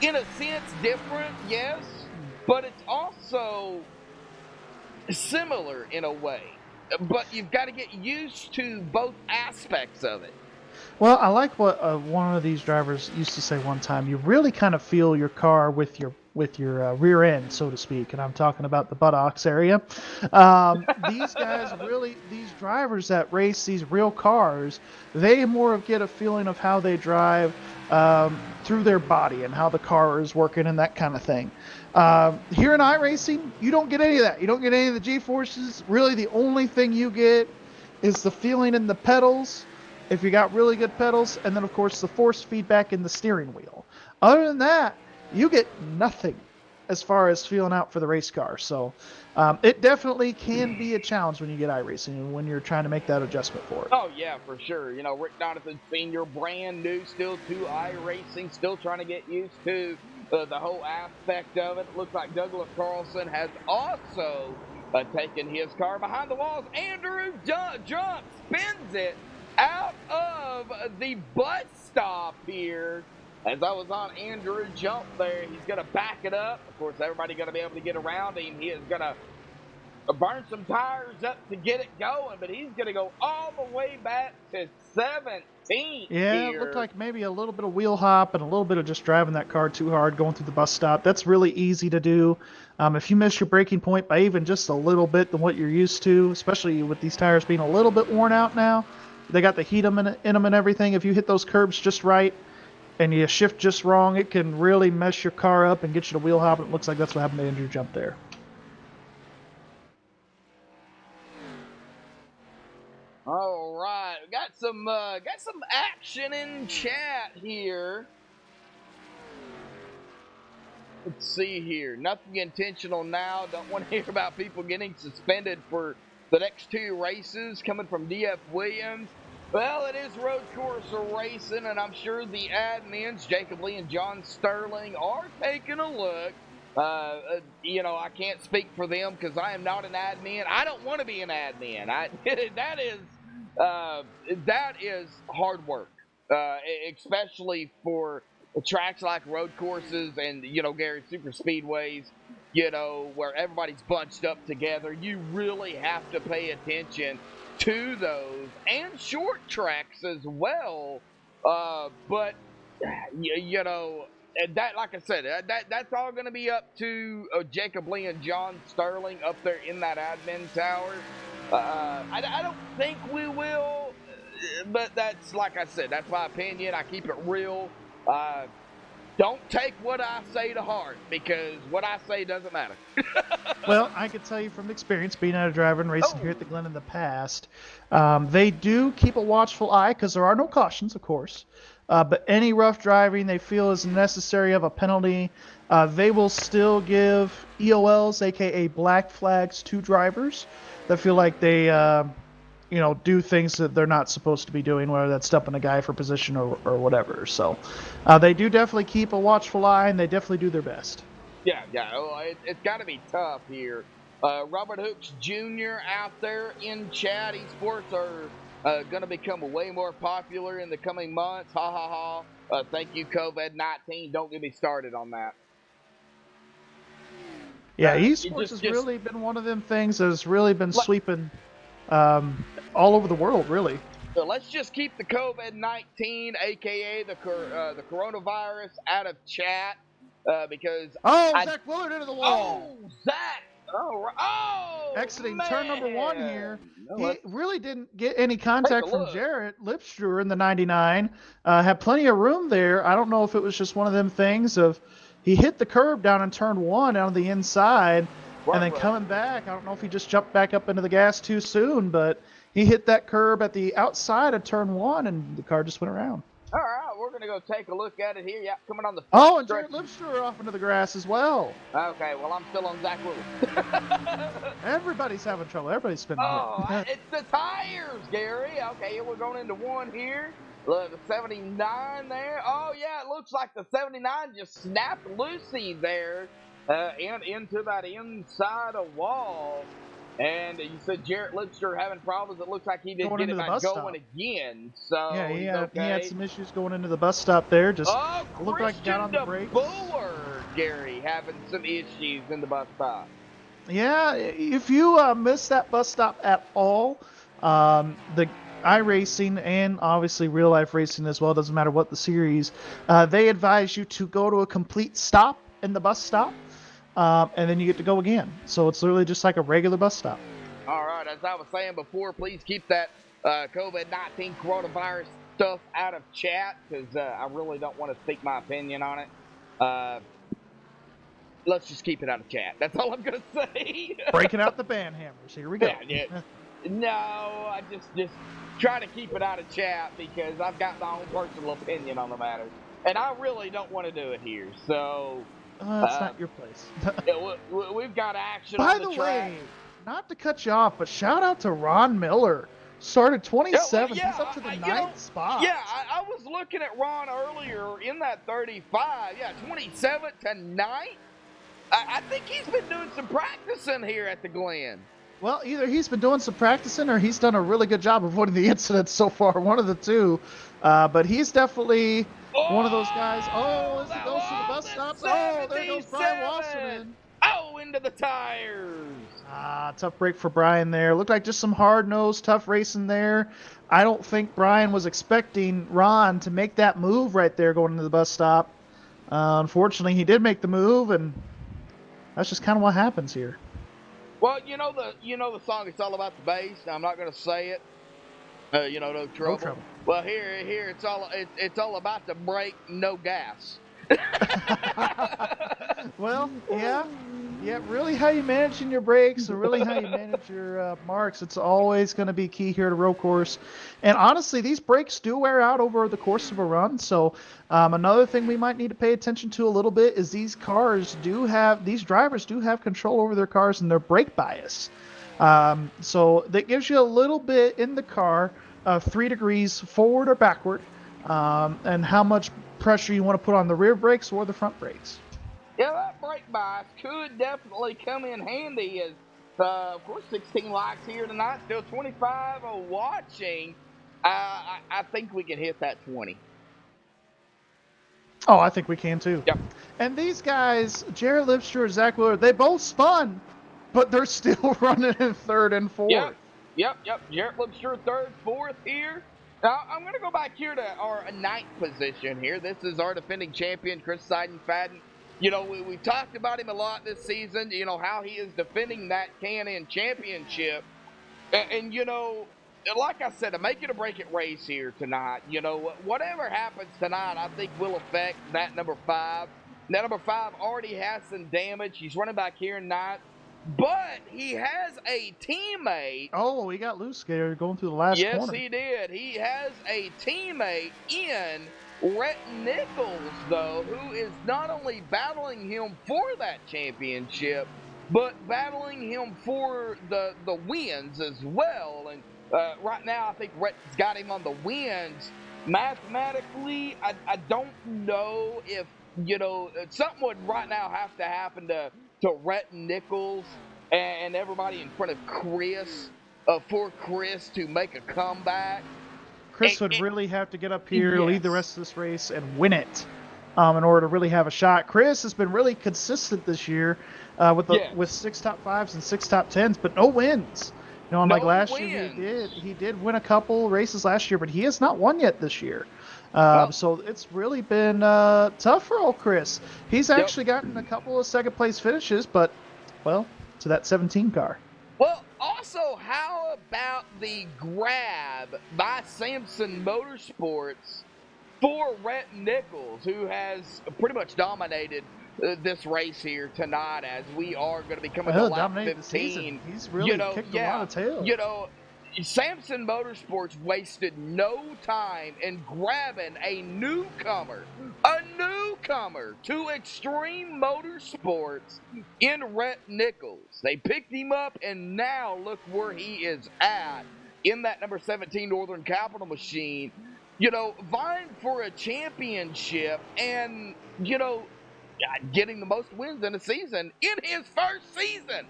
in a sense different, yes, but it's also similar in a way. But you've got to get used to both aspects of it. Well, I like what one of these drivers used to say one time. You really kind of feel your car with with your rear end, so to speak, and I'm talking about the buttocks area. These guys really, these drivers that race these real cars, they more get a feeling of how they drive through their body and how the car is working and that kind of thing. Here in iRacing, you don't get any of that. You don't get any of the G-forces. Really, the only thing you get is the feeling in the pedals, if you got really good pedals, and then, of course, the force feedback in the steering wheel. Other than that, you get nothing as far as feeling out for the race car. So it definitely can be a challenge when you get iRacing and when you're trying to make that adjustment for it. Oh, yeah, for sure. You know, Rick Donovan Sr., brand new still to iRacing, still trying to get used to the whole aspect of it. It looks like Douglas Carlson has also taken his car behind the walls. Andrew jumps, spins it out of the bus stop here. As I was on Andrew jump there, he's going to back it up. Of course, everybody going to be able to get around him. He is going to burn some tires up to get it going, but he's going to go all the way back to 17th. Yeah, it looked like maybe a little bit of wheel hop and a little bit of just driving that car too hard going through the bus stop. That's really easy to do. If you miss your braking point by even just a little bit than what you're used to, especially with these tires being a little bit worn out now, they got the heat in them and everything. If you hit those curbs just right and you shift just wrong, it can really mess your car up and get you to wheel hop. It looks like that's what happened to Andrew Jump there. All right, we got some action in chat here. Let's see here. Nothing intentional now. Don't want to hear about people getting suspended for the next 2 races. Coming from DF Williams. Well, it is road course racing, and I'm sure the admins, Jacob Lee and John Sterling, are taking a look. You know, I can't speak for them because I am not an admin. I don't want to be an admin. That is hard work, especially for tracks like road courses and, you know, Gary, super speedways, you know, where everybody's bunched up together. You really have to pay attention to those, and short tracks as well. But you know, that, like I said, that's all going to be up to Jacob Lee and John Sterling up there in that admin tower. I don't think we will, but that's, like I said, that's my opinion. I keep it real. Don't take what I say to heart, because what I say doesn't matter. Well, I can tell you from experience, being out of driver and racing here at the Glen in the past, they do keep a watchful eye, because there are no cautions, of course. But any rough driving they feel is necessary of a penalty, they will still give EOLs, aka black flags, to drivers that feel like they you know, do things that they're not supposed to be doing, whether that's stumping a guy for position or whatever. So they do definitely keep a watchful eye, and they definitely do their best. Yeah. Well, it's got to be tough here. Robert Hooks Jr. out there in chat. Esports are going to become way more popular in the coming months. Ha ha ha. Thank you, COVID-19. Don't get me started on that. Yeah, esports has really been one of them things that has really been sweeping all over the world, really. So let's just keep the COVID-19, aka the coronavirus, out of chat, because Zach Willard into the wall. Oh, Zach! Oh, exiting man. turn number 1 here. No, He really didn't get any contact from Jarrett Lipstruer in the 99. Had plenty of room there. I don't know if it was just one of them things of he hit the curb down in turn 1 out of the inside, and then coming back, I don't know if he just jumped back up into the gas too soon, but he hit that curb at the outside of turn 1, and the car just went around. All right, we're going to go take a look at it here. Yeah, coming on the Oh, and Jarrett Lipstruer off into the grass as well. Okay, well, I'm still on Zach Willard. Everybody's having trouble. Everybody's spinning. It's the tires, Gary. Okay, we're going into 1 here. Look, the 79 there. Oh, yeah, it looks like the 79 just snapped loosey there and into that inside of wall. And you said Jarrett Lipster having problems. It looks like he didn't get it back going again. So yeah, he had some issues going into the bus stop there. Just looked like he got on the brakes. Gary, having some issues in the bus stop. Yeah, if you miss that bus stop at all, the iRacing and obviously real life racing as well, doesn't matter what the series, they advise you to go to a complete stop in the bus stop, and then you get to go again. So it's literally just like a regular bus stop. All right, as I was saying before, please keep that COVID-19 coronavirus stuff out of chat because I really don't want to speak my opinion on it. Let's just keep it out of chat. That's all I'm gonna say. Breaking out the band hammers. Here we go. Yeah. No, I just try to keep it out of chat because I've got my own personal opinion on the matter, and I really don't want to do it here. So That's not your place. we've got action By on the the track. way, not to cut you off, but shout out to Ron Miller. Started 27th. Yeah, He's up to the you ninth spot. Yeah, I was looking at Ron earlier in that 35. Yeah, 27th to 9th. I think he's been doing some practicing here at the Glen. Well, either he's been doing some practicing or he's done a really good job avoiding the incidents so far. One of the two. But he's definitely one of those guys. Oh, as he goes to the bus stops. Oh, there goes Brian Wasserman. Oh, into the tires. Tough break for Brian there. Looked like just some hard-nosed, tough racing there. I don't think Brian was expecting Ron to make that move right there going into the bus stop. Unfortunately, he did make the move, and that's just kind of what happens here. Well, you know the song. It's all about the bass. Now, I'm not going to say it. No trouble. No trouble. Well, here it's all about the brake, no gas. Well, yeah, really how you managing your brakes and really how you manage your marks, it's always going to be key here at a road course. And honestly, these brakes do wear out over the course of a run. So another thing we might need to pay attention to a little bit is these drivers do have control over their cars and their brake bias. So that gives you a little bit in the car, 3 degrees forward or backward, and how much pressure you want to put on the rear brakes or the front brakes. Yeah, that brake bias could definitely come in handy as, of course, 16 likes here tonight, still 25 watching. I think we can hit that 20. Oh, I think we can too. Yep. And these guys, Jared Lipster and Zach Wheeler, they both spun, but they're still running in 3rd and 4th. Yep. Jared Lipster 3rd, 4th here. Now, I'm going to go back here to our 9th position here. This is our defending champion, Chris Seidenfaden. We've talked about him a lot this season, how he is defending that Can-Am championship. And, like I said, a make it or break it race here tonight. Whatever happens tonight, I think will affect that number 5. That number 5 already has some damage. He's running back here tonight. But he has a teammate. Oh, he got loose there going through the last corner. Yes, he did. He has a teammate in Rhett Nichols, though, who is not only battling him for that championship, but battling him for the wins as well. And right now, I think Rhett's got him on the wins. Mathematically, I don't know if, something would right now have to happen to Rhett Nichols and everybody in front of Chris, for Chris to make a comeback. Chris would really have to get up here, lead the rest of this race, and win it in order to really have a shot. Chris has been really consistent this year with 6 top 5s and 6 top 10s, but no wins. Unlike last year, he did win a couple races last year, but he has not won yet this year. So it's really been tough for old Chris. He's actually gotten a couple of second-place finishes, but, well, to that 17 car. Well, also, how about the grab by Samson Motorsports for Rhett Nichols, who has pretty much dominated this race here tonight as we are going to be coming to lap 15. He's really kicked a lot of tail. Samson Motorsports wasted no time in grabbing a newcomer to Extreme Motorsports in Rhett Nichols. They picked him up, and now look where he is at in that number 17 Northern Capital machine. Vying for a championship and, getting the most wins in a season in his first season.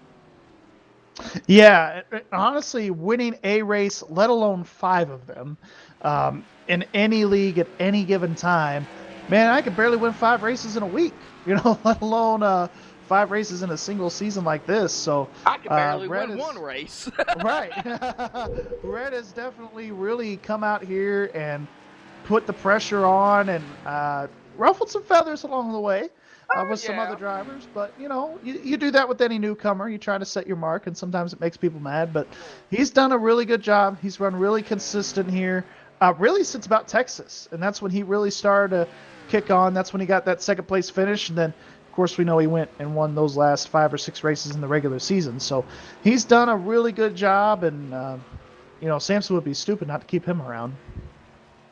Yeah, honestly, winning a race, let alone 5 of them, in any league at any given time, man, I could barely win 5 races in a week, let alone 5 races in a single season like this. So I could barely win 1 race. Right. Red has definitely really come out here and put the pressure on and ruffled some feathers along the way with some other drivers. But, you do that with any newcomer. You try to set your mark, and sometimes it makes people mad. But he's done a really good job. He's run really consistent here, really since about Texas. And that's when he really started to kick on. That's when he got that second place finish. And then, of course, we know he went and won those last 5 or 6 races in the regular season. So he's done a really good job. And, Samson would be stupid not to keep him around.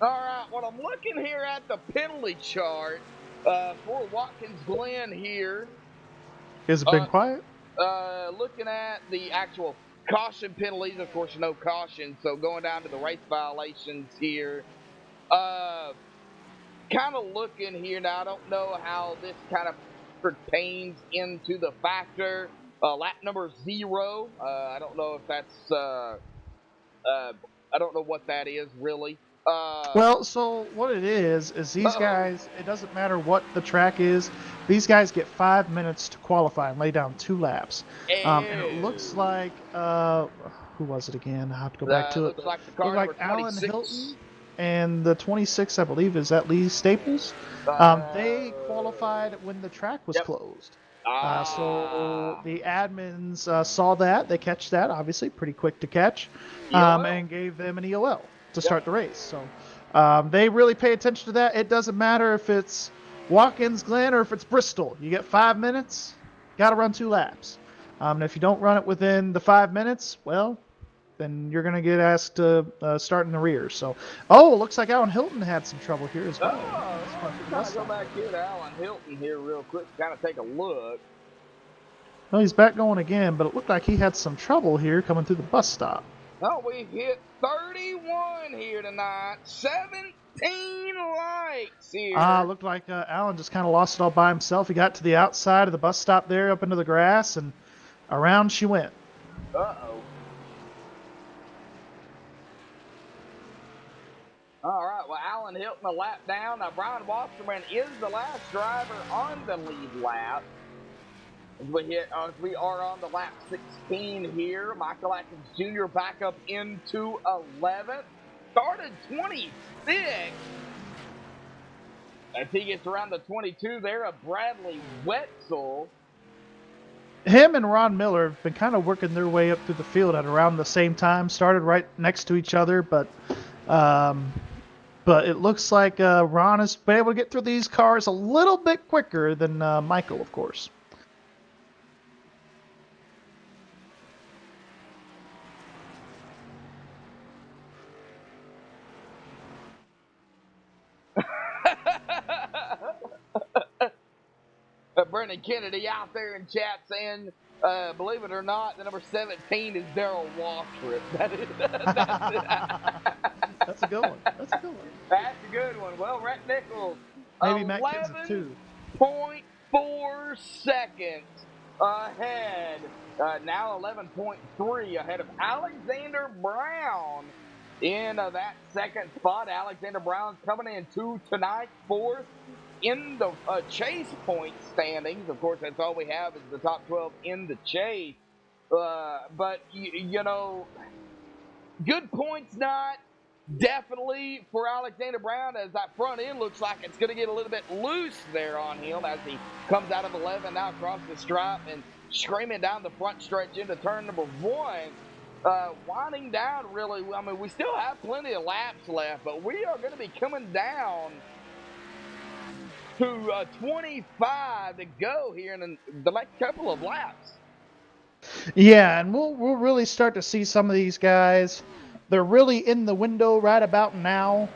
All right, well, I'm looking here at the penalty chart for Watkins Glen here. Has it been quiet? Looking at the actual caution penalties, of course, no caution. So going down to the race violations here. Kind of looking here now. I don't know how this kind of pertains into the factor. Lap number 0. I don't know if that's. I don't know what that is really. Well, so what it is these guys, it doesn't matter what the track is, these guys get 5 minutes to qualify and lay down 2 laps. And it looks like, who was it again? I have to go back to it. Looks like the car like number Alan 26. Hilton and the 26, I believe, is that Lee Staples? They qualified when the track was closed. So the admins saw that. They catch that, obviously, pretty quick to catch, and gave them an EOL to start the race. So they really pay attention to that. It doesn't matter if it's Watkins Glen or if it's Bristol. You get 5 minutes, got to run 2 laps. And if you don't run it within the 5 minutes, well, then you're going to get asked to start in the rear. So, looks like Alan Hilton had some trouble here as well. Let's go back here to Alan Hilton here real quick, kind of take a look. Well, he's back going again, but it looked like he had some trouble here coming through the bus stop. Oh, we hit 31 here tonight. 17 lights here. Looked like Alan just kind of lost it all by himself. He got to the outside of the bus stop there, up into the grass, and around she went. Uh-oh. All right, well, Alan Hilton a lap down. Now, Brian Wasserman is the last driver on the lead lap. As we are on the lap 16 here. Michael Atkins Jr. back up into 11th. Started 26th. As he gets around the 22 there of Bradley Wetzel. Him and Ron Miller have been kind of working their way up through the field at around the same time. Started right next to each other, but it looks like Ron has been able to get through these cars a little bit quicker than Michael, of course. Brendan Kennedy out there in chat saying, believe it or not, the number 17 is Darrell Waltrip. That's a good one. That's a good one. That's a good one. Well, Rhett Nichols, maybe Matt Kinson too. 11.4 seconds ahead. Now 11.3 ahead of Alexander Brown in that second spot. Alexander Brown's coming in tonight, 4th in the chase point standings. Of course, that's all we have is the top 12 in the chase. But, good points night. Definitely for Alexander Brown, as that front end looks like it's going to get a little bit loose there on him as he comes out of 11 now across the stripe and screaming down the front stretch into turn number 1. Winding down, really. I mean, we still have plenty of laps left, but we are going to be coming down to 25 to go here in the next couple of laps. Yeah, and we'll really start to see some of these guys. They're really in the window right about now.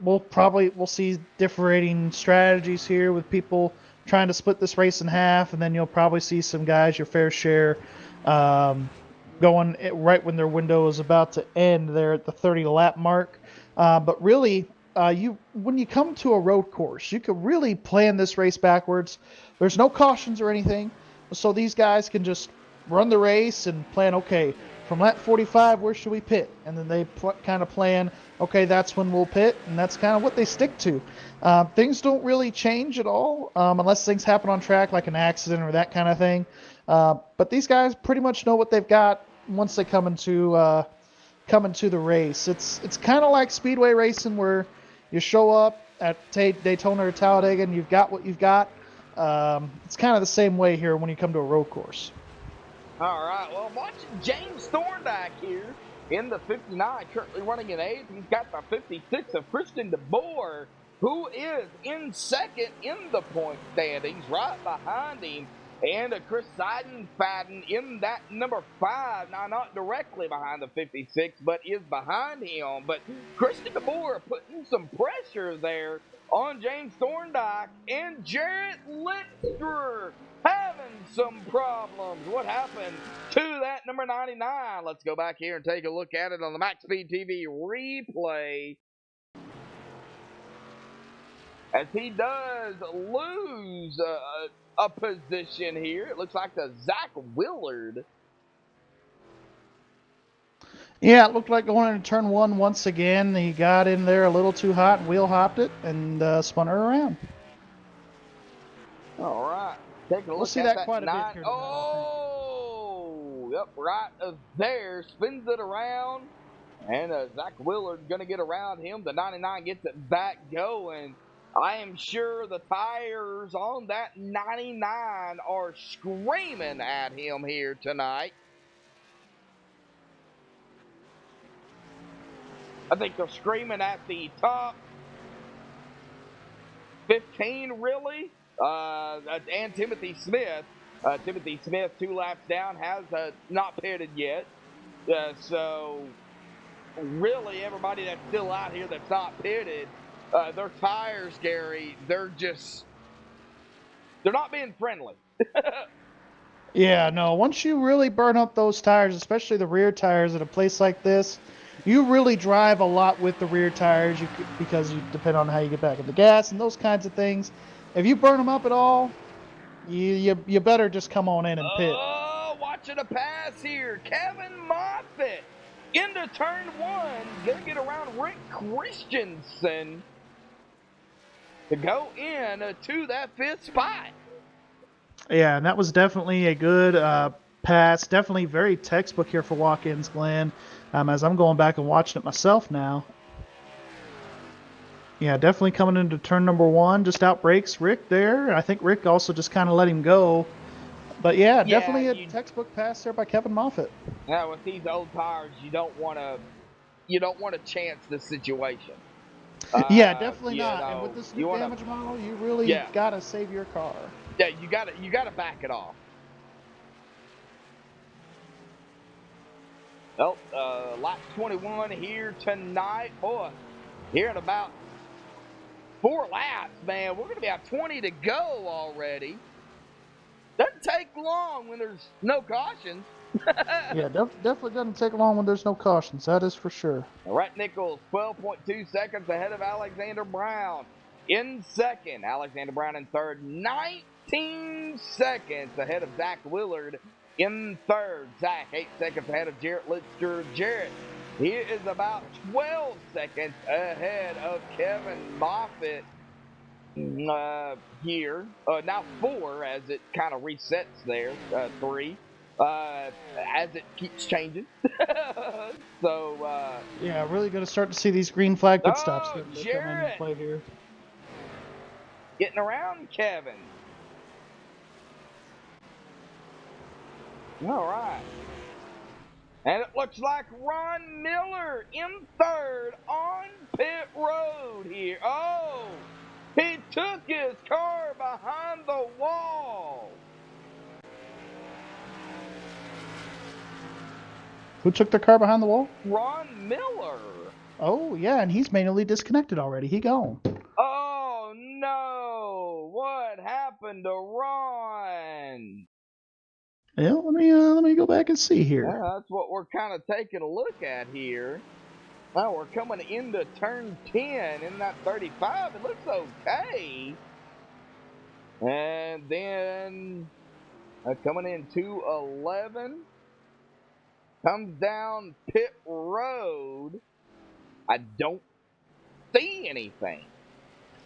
We'll see differing strategies here with people trying to split this race in half, and then you'll probably see some guys, your fair share, going right when their window is about to end there at the 30 lap mark. But really, when you come to a road course, you can really plan this race backwards. There's no cautions or anything, so these guys can just run the race and plan, okay, from lap 45, where should we pit? And then they kind of plan, okay, that's when we'll pit, and that's kind of what they stick to. Things don't really change at all unless things happen on track, like an accident or that kind of thing. But these guys pretty much know what they've got once they come into coming to the race. It's kind of like speedway racing where you show up at Daytona or Talladega and you've got what you've got. It's kind of the same way here when you come to a road course. All right, well, I'm watching James Thorndike here in the 59, currently running in 8th. He's got the 56 of Christian DeBoer, who is in 2nd in the point standings, right behind him. And Chris Seidenfaden in that number 5, now not directly behind the 56, but is behind him. But Christian DeBoer putting some pressure there on James Thorndike, and Jarrett Lister having some problems. What happened to that number 99? Let's go back here and take a look at it on the MaxSpeedTV replay. As he does lose a position here. It looks like the Zach Willard. Yeah, it looked like going into turn 1 once again. He got in there a little too hot and wheel hopped it and spun her around. All right. Take a look we'll see at that quite a bit here tonight, oh, yep, right there. Spins it around. And Zach Willard's going to get around him. The 99 gets it back going. I am sure the tires on that 99 are screaming at him here tonight. I think they're screaming at the top 15, really. And Timothy Smith. Timothy Smith, 2 laps down, has not pitted yet. So, really, everybody that's still out here that's not pitted, their tires, Gary, they're not being friendly. Yeah, no, once you really burn up those tires, especially the rear tires at a place like this, you really drive a lot with the rear tires because you depend on how you get back in the gas and those kinds of things. If you burn them up at all, you better just come on in and pit. Oh, watching a pass here. Kevin Moffitt into turn 1. Gonna get around Rick Christensen to go in to that 5th spot. Yeah, and that was definitely a good pass. Definitely very textbook here for Watkins, Glen. As I'm going back and watching it myself now. Yeah, definitely coming into turn number 1. Just outbrakes Rick there. I think Rick also just kind of let him go. But yeah, definitely a textbook pass there by Kevin Moffitt. Now with these old tires, you don't want to chance the situation. Yeah, definitely not. Know, and with this new damage model, you really gotta save your car. Yeah, you gotta back it off. Well, lap 21 here tonight. Boy, here in about 4 laps, man. We're going to be at 20 to go already. Doesn't take long when there's no cautions. Yeah, definitely doesn't take long when there's no cautions. That is for sure. Rhett Nichols, 12.2 seconds ahead of Alexander Brown in 2nd. Alexander Brown in 3rd. 19 seconds ahead of Zach Willard in 3rd. Zach, 8 seconds ahead of Jarrett Lister. Jarrett, he is about 12 seconds ahead of Kevin Moffitt here. Now 4 as it kind of resets there. 3. As it keeps changing. So, yeah, really going to start to see these green flag pit stops come into play here. Getting around Kevin. All right. And it looks like Ron Miller in 3rd on pit road here. Oh, he took his car behind the wall. Who took their car behind the wall? Ron Miller. Oh, yeah, and he's manually disconnected already. He gone. Oh, no. What happened to Ron? Yeah, let me go back and see here. Yeah, that's what we're kind of taking a look at here. Now we're coming into turn 10 in that 35. It looks okay. And then coming into 11. Comes down pit road. I don't see anything.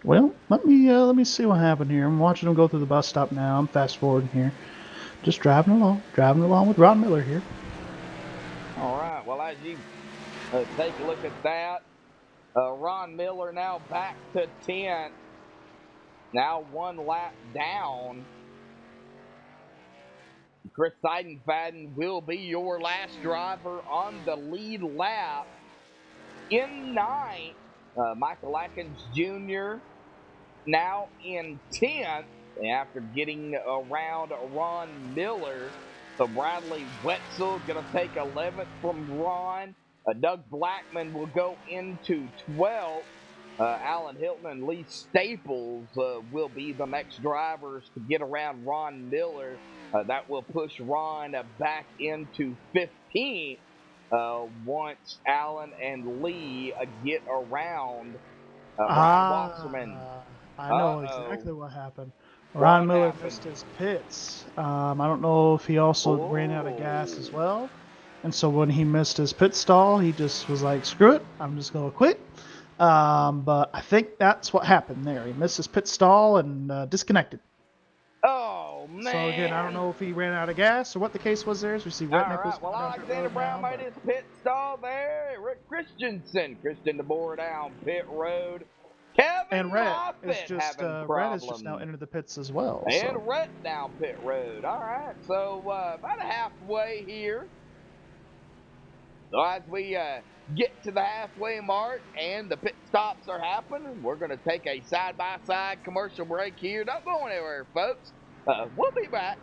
Well, let me see what happened here. I'm watching him go through the bus stop now. I'm fast forwarding here. Just driving along with Ron Miller here. All right. Well, as you Take a look at that. Ron Miller now back to 10th. Now 1 lap down. Chris Seidenfaden will be your last driver on the lead lap. In 9th, Michael Watkins Jr. now in 10th after getting around Ron Miller. So Bradley Wetzel going to take 11th from Ron. Doug Blackman will go into 12th. Alan Hilton and Lee Staples will be the next drivers to get around Ron Miller. That will push Ron back into 15th once Alan and Lee get around Brian Wasserman. I know exactly what happened. Ron Miller missed his pits. I don't know if he also ran out of gas as well. And so when he missed his pit stall, he just was like, screw it, I'm just going to quit. But I think that's what happened there. He missed his pit stall and disconnected. Oh, man. So again, I don't know if he ran out of gas or what the case was there. As we see Rhett Nichols. Well, Alexander Brown made his pit stall there. Rick Christensen DeBoer down pit road. Kevin and Rhett Moffitt is just Rhett is just now entered the pits as well. And Rhett down pit road. All right, so about halfway here. So as we get to the halfway mark and the pit stops are happening, we're going to take a side-by-side commercial break here. Don't go anywhere, folks. We'll be back.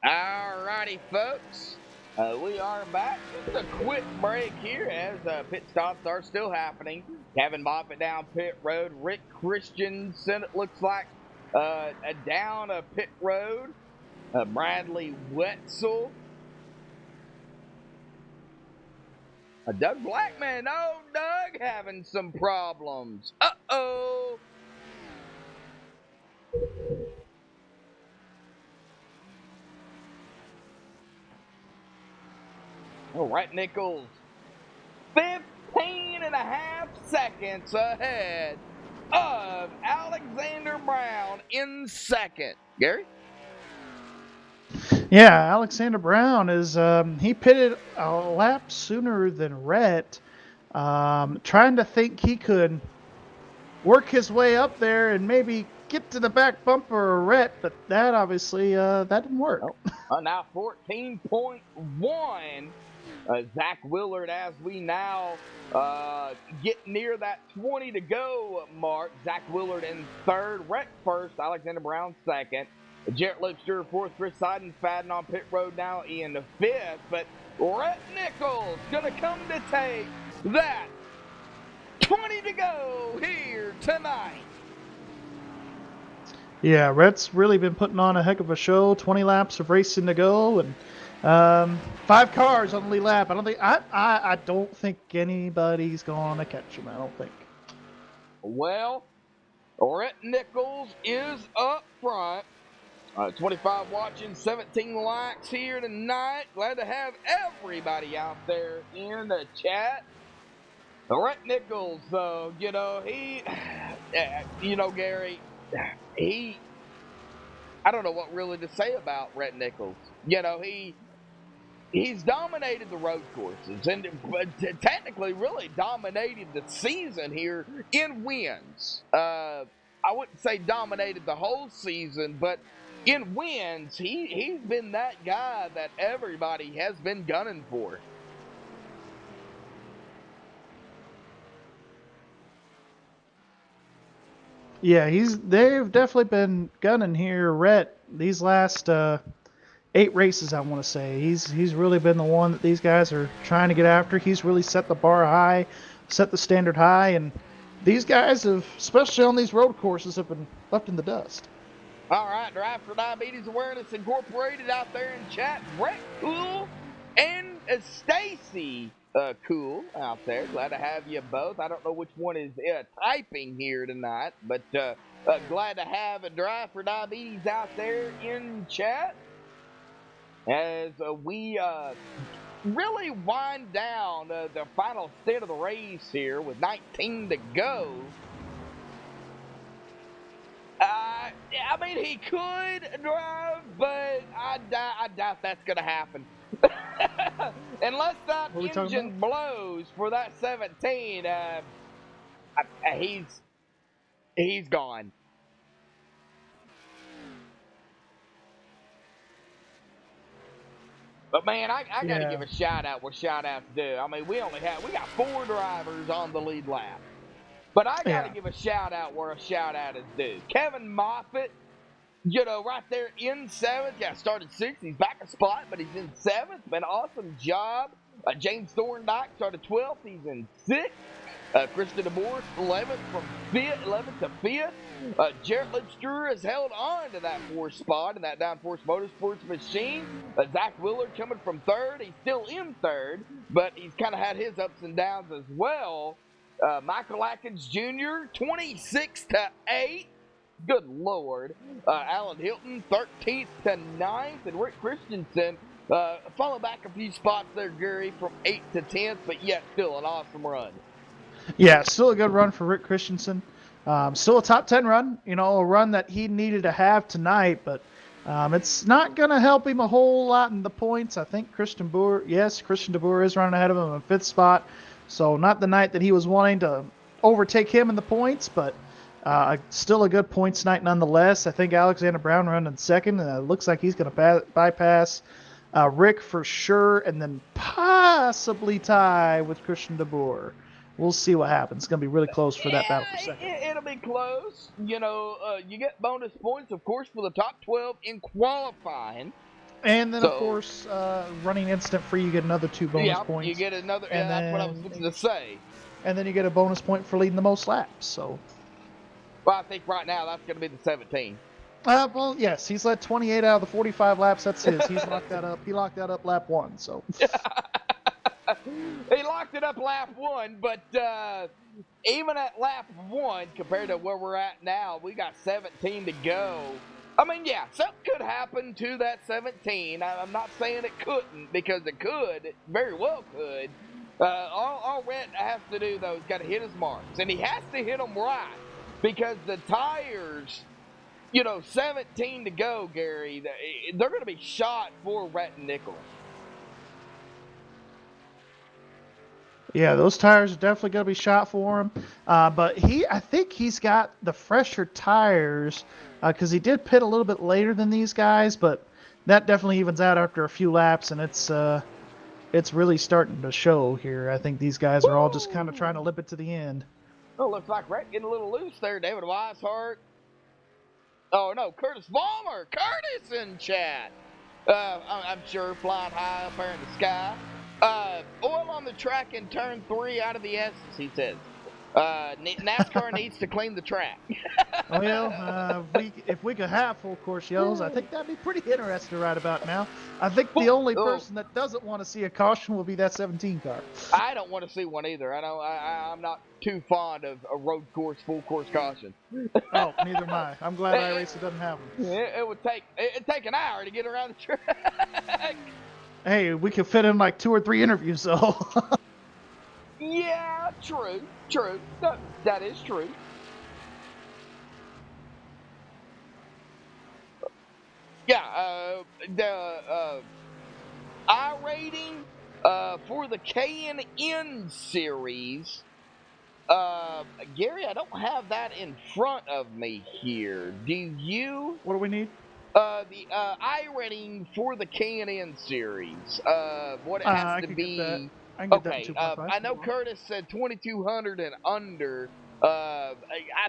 Alrighty, folks. We are back. Just a quick break here as pit stops are still happening. Kevin Moffitt down pit road. Rick Christensen, it looks like, down a pit road. Bradley Wetzel. Doug Blackman. Oh, Doug having some problems. Uh-oh. All right, Nichols, 15 and a half seconds ahead of Alexander Brown in second. Gary? Yeah, Alexander Brown is, he pitted a lap sooner than Rhett, trying to think he could work his way up there and maybe get to the back bumper of Rhett, but that obviously, that didn't work. Now 14.1. Zach Willard, as we now get near that 20 to go mark. Zach Willard in third, Rhett first, Alexander Brown second. Jarrett Lipster fourth, Chris Seidenfaden on pit road now in the fifth. But Rhett Nichols going to come to take that 20 to go here tonight. Yeah, Rhett's really been putting on a heck of a show. 20 laps of racing to go, and 5 cars on the lead lap. I don't think anybody's gonna catch him. I don't think. Well, Rhett Nichols is up front. 25 watching, 17 likes here tonight. Glad to have everybody out there in the chat. Rhett Nichols, though, Gary, I don't know what really to say about Rhett Nichols. You know, he's dominated the road courses and technically really dominated the season here in wins. I wouldn't say dominated the whole season, but in wins, he's been that guy that everybody has been gunning for. Yeah, they've definitely been gunning here, Rhett, these last 8 races. I want to say he's really been the one that these guys are trying to get after. He's really set the bar high, set the standard high, and these guys have, especially on these road courses, have been left in the dust. All right, Drive for Diabetes Awareness Incorporated out there in chat. Brett Cool and Stacy Cool out there. Glad to have you both. I don't know which one is typing here tonight, but glad to have a Drive for Diabetes out there in chat as we really wind down the final stint of the race here with 19 to go. I mean, he could drive, but I doubt that's going to happen. Unless that engine blows for that 17, he's gone. But man, I got to give a shout out where shout outs do. I mean, we got 4 drivers on the lead lap. But I got to give a shout out where a shout out is due. Kevin Moffitt, you know, right there in 7th. Yeah, started 6th. He's back a spot, but he's in 7th. Been an awesome job. James Thorndike started 12th. He's in 6th. Christian DeBoer, 11th from 11th to 5th. Jarrett Lipstruer has held on to that 4th spot in that Downforce Motorsports machine. Zach Willard coming from 3rd. He's still in 3rd, but he's kind of had his ups and downs as well. Michael Atkins Jr., 26 to 8. Good Lord. Alan Hilton, 13th to 9th. And Rick Christensen, falling back a few spots there, Gary, from 8th to 10th, but yet still an awesome run. Yeah, still a good run for Rick Christensen. Still a top 10 run, you know, a run that he needed to have tonight, but it's not going to help him a whole lot in the points. I think Christian DeBoer is running ahead of him in 5th spot. So not the night that he was wanting to overtake him in the points, but still a good points night nonetheless. I think Alexander Brown running 2nd, and it looks like he's going to bypass Rick for sure, and then possibly tie with Christian DeBoer. We'll see what happens. It's going to be really close for that battle for 2nd. It'll be close. You know, you get bonus points, of course, for the top 12 in qualifying. And then, of course, running instant free, you get another 2 bonus points. You get another. And that's what I was going to say. And then you get a bonus point for leading the most laps. So, well, I think right now that's going to be the 17. Well, yes, he's led 28 out of the 45 laps. That's his. He's locked that up. He locked that up lap 1. So. He locked it up lap 1, but even at lap 1, compared to where we're at now, we got 17 to go. I mean, yeah, something could happen to that 17. I'm not saying it couldn't, because it could. It very well could. All Rhett has to do, though, is got to hit his marks. And he has to hit them right, because the tires, you know, 17 to go, Gary, they're going to be shot for Rhett Nichols. Yeah, those tires are definitely going to be shot for him. But I think he's got the fresher tires because he did pit a little bit later than these guys, but that definitely evens out after a few laps, and it's really starting to show here. I think these guys are all just kind of trying to limp it to the end. Oh, looks like Rhett getting a little loose there. David Weishart. Oh, no, Curtis Vollmer. Curtis in chat. I'm sure flying high up there in the sky. Oil on the track in turn 3 out of the essence, he says. NASCAR needs to clean the track. Well, if we could have full course yellows, I think that'd be pretty interesting right about now. I think the only person that doesn't want to see a caution will be that 17 car. I don't want to see one either. I'm not too fond of a road course, full course caution. Oh, neither am I. I'm glad iRacing doesn't have them. It'd take an hour to get around the track. Hey, we could fit in like 2 or 3 interviews, though. Yeah, true. That is true. I rating for the K&N series. Gary, I don't have that in front of me here. Do you? What do we need? The I rating for the K&N series. What it has I to can be. get that. I can get that in Okay. 2.5. I know Curtis said 2200 and under. I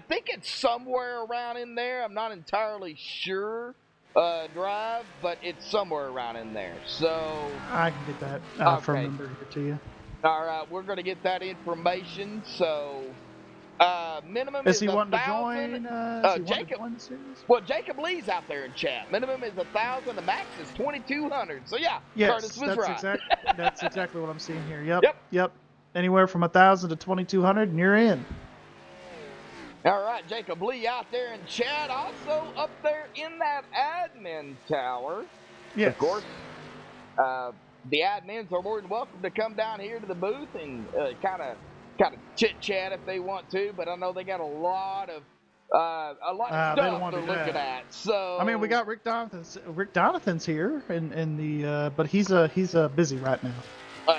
think it's somewhere around in there. I'm not entirely sure. Drive, but it's somewhere around in there. So. I can get that phone Okay. number here to you. All right, we're gonna get that information. So. Minimum Is is he wanting to 1,000. join? Is he wanting to Jacob. join the series? Well, Jacob Lee's out there in chat. Minimum is 1,000. The max is 2,200. So yeah, Curtis Yes, was right. that's exactly what I'm seeing here. Yep. Yep. Yep. Anywhere from 1,000 to 2,200, and you're in. All right, Jacob Lee out there in chat. Also up there in that admin tower. Yes. Of course, the admins are more than welcome to come down here to the booth and kind of chit chat if they want to. But I know they got a lot of stuff they don't want they're to do looking that. at. So I mean, we got Rick Donathan's. Rick Donathan's here in the, but he's busy right now.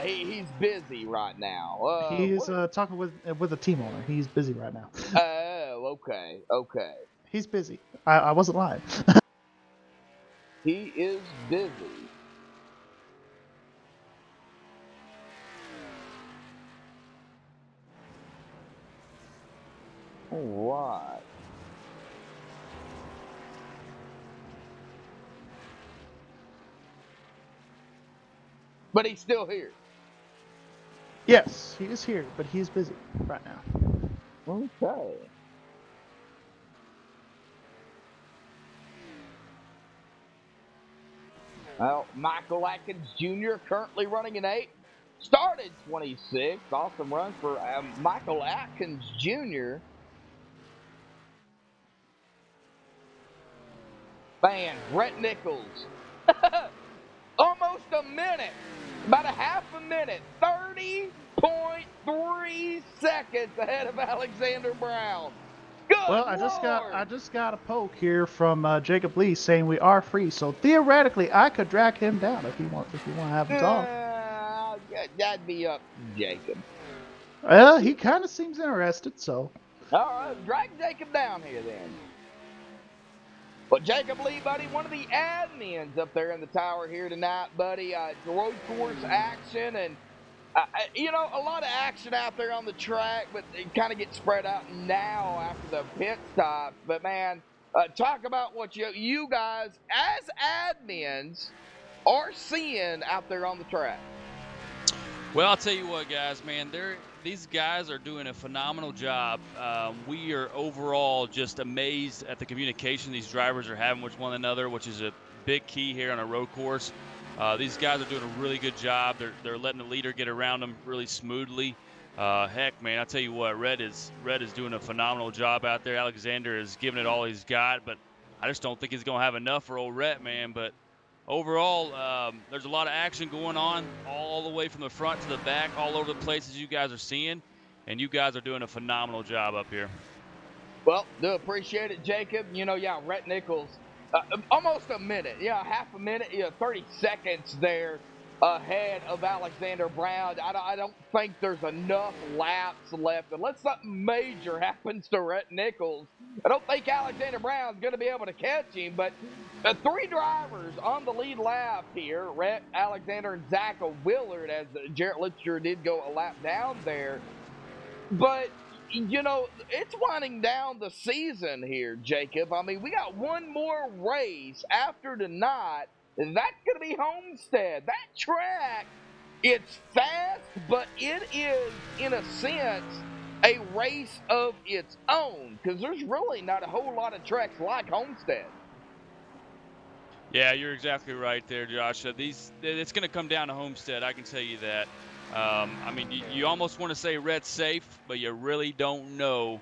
He's busy right now. He's talking with a team owner. He's busy right now. Oh, okay. He's busy. I wasn't lying. He is busy. All right. But he's still here. Yes, he is here, but he's busy right now. Okay. Well, Michael Watkins Jr. currently running an 8. Started 26. Awesome run for Michael Watkins Jr. Man, Brett Nichols. Almost a minute. About a half a minute. 30.3 seconds ahead of Alexander Brown. Good Well, I just got a poke here from Jacob Lee saying we are free, so theoretically I could drag him down if you want to have him talk. That'd be up to Jacob. He kind of seems interested, so. All right, drag Jacob down here then. Well, Jacob Lee, buddy, one of the admins up there in the tower here tonight, buddy. Road course action and, a lot of action out there on the track, but it kind of gets spread out now after the pit stops. But, man, talk about what you guys, as admins, are seeing out there on the track. Well, I'll tell you what, guys, man, these guys are doing a phenomenal job. We are overall just amazed at the communication these drivers are having with one another, which is a big key here on a road course. These guys are doing a really good job. They're letting the leader get around them really smoothly. Heck, man, I'll tell you what, Red is doing a phenomenal job out there. Alexander is giving it all he's got, but I just don't think he's going to have enough for old Rhett, man. But overall, there's a lot of action going on all the way from the front to the back, all over the place as you guys are seeing, and you guys are doing a phenomenal job up here. Well, do appreciate it, Jacob. Rhett Nichols, almost a minute, half a minute, 30 seconds there ahead of Alexander Brown. I don't think there's enough laps left. Unless something major happens to Rhett Nichols, I don't think Alexander Brown's going to be able to catch him. But 3 drivers on the lead lap here, Rhett, Alexander, and Zach Willard, as Jarrett Litcher did go a lap down there. But, it's winding down the season here, Jacob. I mean, we got one more race after tonight. And that's going to be Homestead. That track, it's fast, but it is, in a sense, a race of its own. Because there's really not a whole lot of tracks like Homestead. Yeah, you're exactly right there, Josh. It's going to come down to Homestead, I can tell you that. I mean, you almost want to say Red's safe, but you really don't know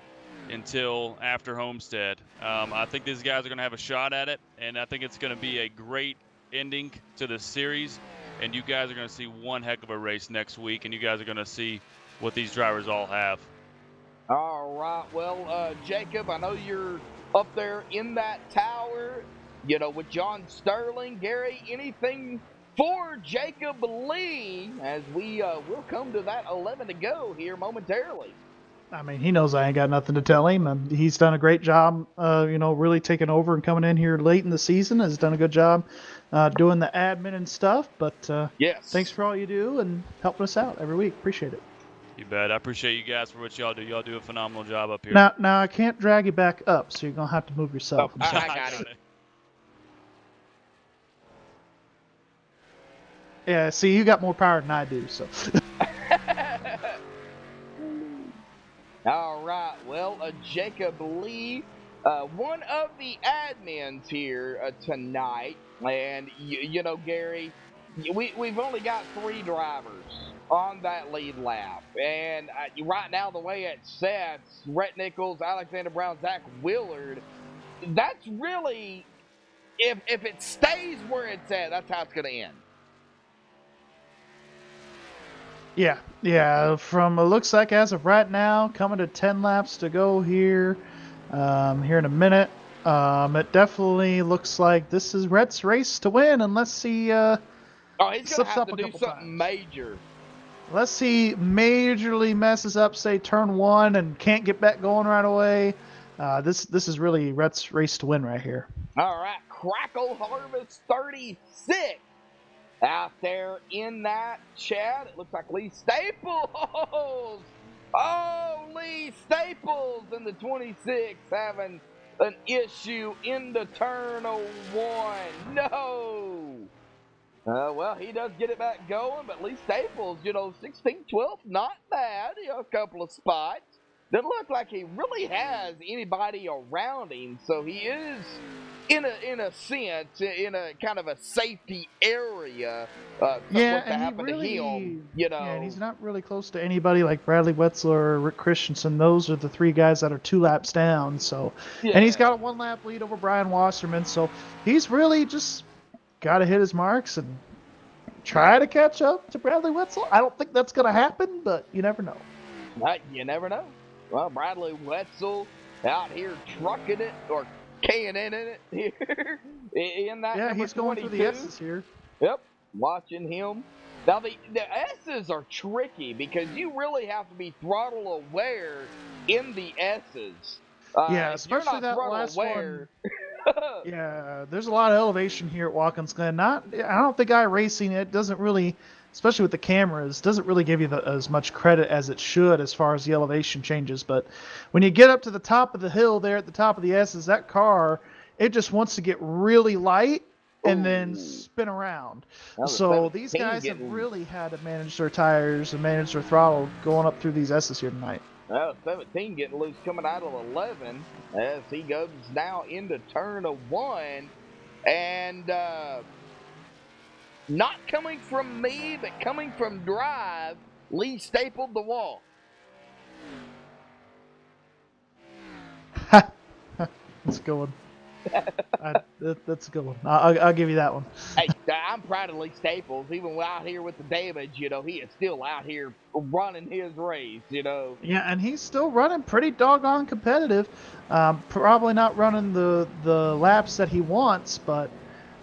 until after Homestead. I think these guys are going to have a shot at it, and I think it's going to be a great ending to the series, and you guys are going to see one heck of a race next week, and you guys are going to see what these drivers all have. All right. Well, Jacob, I know you're up there in that tower. with John Sterling, Gary, anything for Jacob Lee as we will come to that 11 to go here momentarily. I mean, he knows I ain't got nothing to tell him, and he's done a great job, really taking over and coming in here late in the season. Has done a good job doing the admin and stuff. But yes, thanks for all you do and helping us out every week. Appreciate it. You bet. I appreciate you guys for what y'all do. Y'all do a phenomenal job up here. Now I can't drag you back up, so you're gonna have to move yourself. Oh, I got it. Yeah, see, you got more power than I do, so. All right, well, Jacob Lee, one of the admins here tonight, and Gary, we've only got 3 drivers on that lead lap, and right now the way it sets, Rhett Nichols, Alexander Brown, Zach Willard, that's really, if it stays where it's at, that's how it's going to end. Yeah. From it looks like as of right now, coming to 10 laps to go here, here in a minute. It definitely looks like this is Rhett's race to win, unless he he's gonna slips have up to a do couple something times. major. Unless he majorly messes up, say turn 1, and can't get back going right away. This is really Rhett's race to win right here. All right, Crackle Harvest 36 out there in that chat. It looks like Lee Staples. Oh, Lee Staples in the 26 having an issue in the turn 1. No. Well, he does get it back going, but Lee Staples, 16th, 12th, not bad. A couple of spots. Doesn't look like he really has anybody around him, so he is, in a sense, in a kind of a safety area. Yeah, to and happen to him, Yeah, and he's not really close to anybody like Bradley Wetzel or Rick Christensen. Those are the 3 guys that are 2 laps down. So, Yeah. And he's got a 1 lap lead over Brian Wasserman. So he's really just got to hit his marks and try to catch up to Bradley Wetzel. I don't think that's going to happen, but you never know. You never know. Well, Bradley Wetzel out here trucking it or K&N in it here in that Yeah, number he's going 22. through the S's here. Yep, watching him. Now, the S's are tricky because you really have to be throttle aware in the S's. Yeah, especially that last aware, one. Yeah, there's a lot of elevation here at Watkins Glen. I don't think iRacing, it doesn't really, especially with the cameras, doesn't really give you as much credit as it should as far as the elevation changes. But when you get up to the top of the hill there at the top of the S's, that car, it just wants to get really light and then spin around. So these guys have really had to manage their tires and manage their throttle going up through these S's here tonight. Well, 17 getting loose coming out of 11 as he goes now into turn 1. And not coming from me, but coming from drive, Lee stapled the wall. That's a good one. That's a good one. I'll give you that one. Hey, I'm proud of Lee Staples. Even out here with the damage, he is still out here running his race, Yeah, and he's still running pretty doggone competitive. Probably not running the laps that he wants, but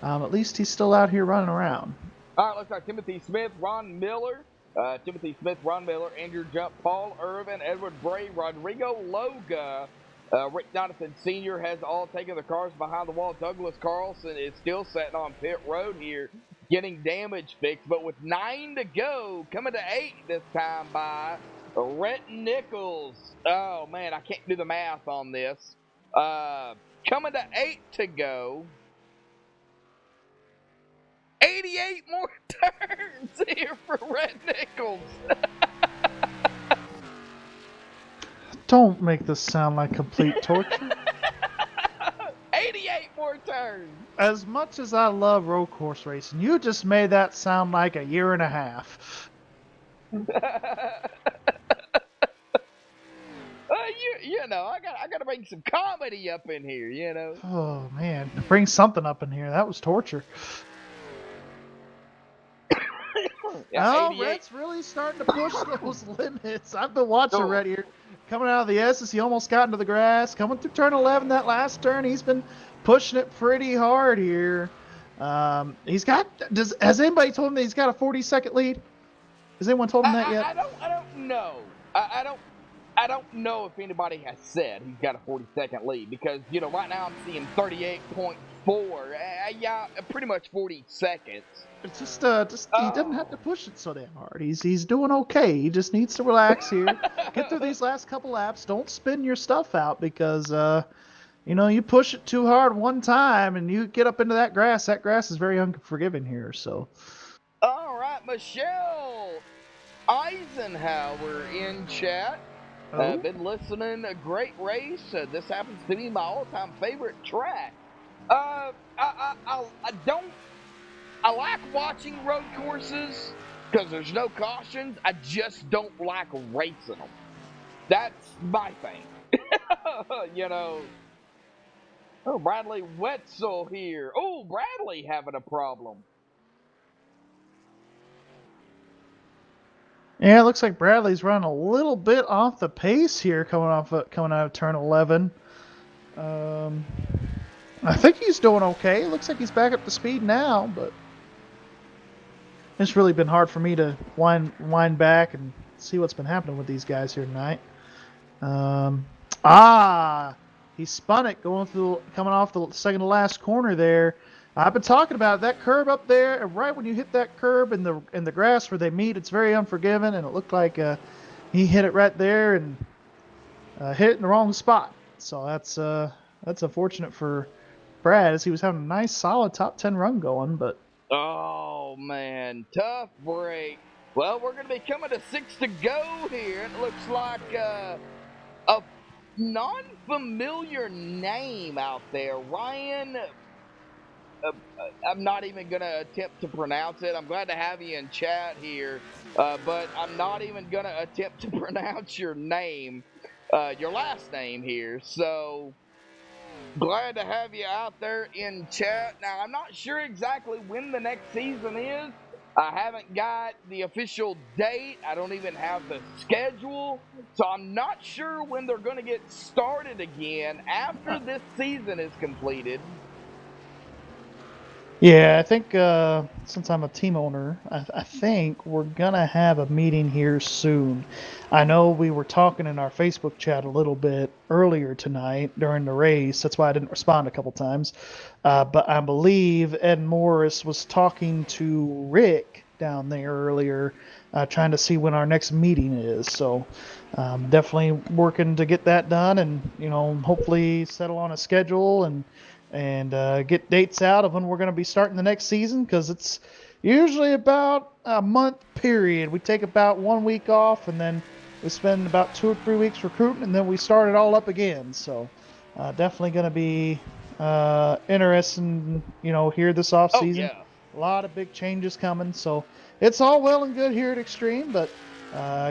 at least he's still out here running around. All right, looks like Timothy Smith, Ron Miller, Andrew Jump, Paul Irvin, Edward Bray, Rodrigo Loga, Rick Donovan Sr. has all taken their cars behind the wall. Douglas Carlson is still sitting on pit road here, getting damage fixed. But with 9 to go, coming to 8 this time by Rhett Nichols. Oh, man, I can't do the math on this. Coming to 8 to go. 88 more turns here for Rhett Nichols. Don't make this sound like complete torture. 88 more turns. As much as I love road course racing, you just made that sound like a year and a half. I got to bring some comedy up in here, Oh man, bring something up in here. That was torture. Yeah, Oh, 88. Red's really starting to push those limits. I've been watching Oh. Red here. Coming out of the S's, he almost got into the grass. Coming through turn 11, that last turn, he's been pushing it pretty hard here. He's got. Has anybody told him that he's got a 40-second lead? Has anyone told him that yet? I don't know. I don't know if anybody has said he's got a 40-second lead because right now I'm seeing 38.4. Yeah, pretty much 40 seconds. It's just he doesn't have to push it so damn hard. He's doing okay. He just needs to relax here. Get through these last couple laps. Don't spin your stuff out because you push it too hard one time and you get up into that grass. That grass is very unforgiving here. So. All right, Michelle Eisenhower in chat. Been listening. A great race. This happens to be my all-time favorite track. I like watching road courses because there's no cautions. I just don't like racing them. That's my thing. Oh, Bradley Wetzel here. Oh, Bradley having a problem. Yeah, it looks like Bradley's running a little bit off the pace here coming out of turn 11. I think he's doing okay. Looks like he's back up to speed now, but it's really been hard for me to wind back and see what's been happening with these guys here tonight. He spun it coming off the second to last corner there. I've been talking about that curb up there, and right when you hit that curb in the grass where they meet, it's very unforgiving, and it looked like he hit it right there and hit it in the wrong spot. So that's unfortunate for Brad, as he was having a nice, solid top 10 run going, but. Oh man, tough break. Well, we're going to be coming to 6 to go here. It looks like a non-familiar name out there, Ryan. I'm not even going to attempt to pronounce it. I'm glad to have you in chat here, but I'm not even going to attempt to pronounce your name, your last name here. So glad to have you out there in chat. Now, I'm not sure exactly when the next season is. I haven't got the official date. I don't even have the schedule. So I'm not sure when they're going to get started again after this season is completed. Yeah, I think since I'm a team owner, I think we're going to have a meeting here soon. I know we were talking in our Facebook chat a little bit earlier tonight during the race. That's why I didn't respond a couple times. But I believe Ed Morris was talking to Rick down there earlier, trying to see when our next meeting is. So definitely working to get that done and, hopefully settle on a schedule and get dates out of when we're going to be starting the next season, because it's usually about a month period. We take about 1 week off, and then we spend about 2 or 3 weeks recruiting, and then we start it all up again. So definitely going to be interesting, here this off season. Yeah. A lot of big changes coming. So it's all well and good here at Extreme, but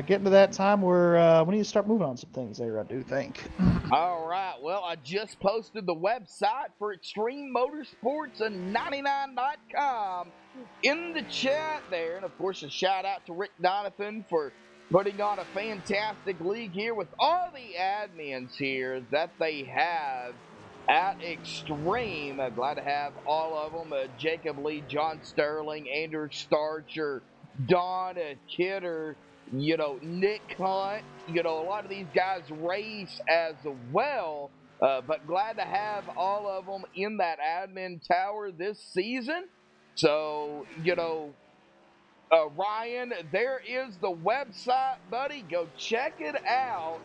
getting to that time where we need to start moving on some things there, I do think. All right. Well, I just posted the website for Extreme Motorsports and 99.com in the chat there. And, of course, a shout-out to Rick Donathan for putting on a fantastic league here with all the admins here that they have at Extreme. Glad to have all of them. Jacob Lee, John Sterling, Andrew Starcher, Don Kidder, Nick Hunt, a lot of these guys race as well, but glad to have all of them in that admin tower this season. So, Ryan, there is the website, buddy. Go check it out.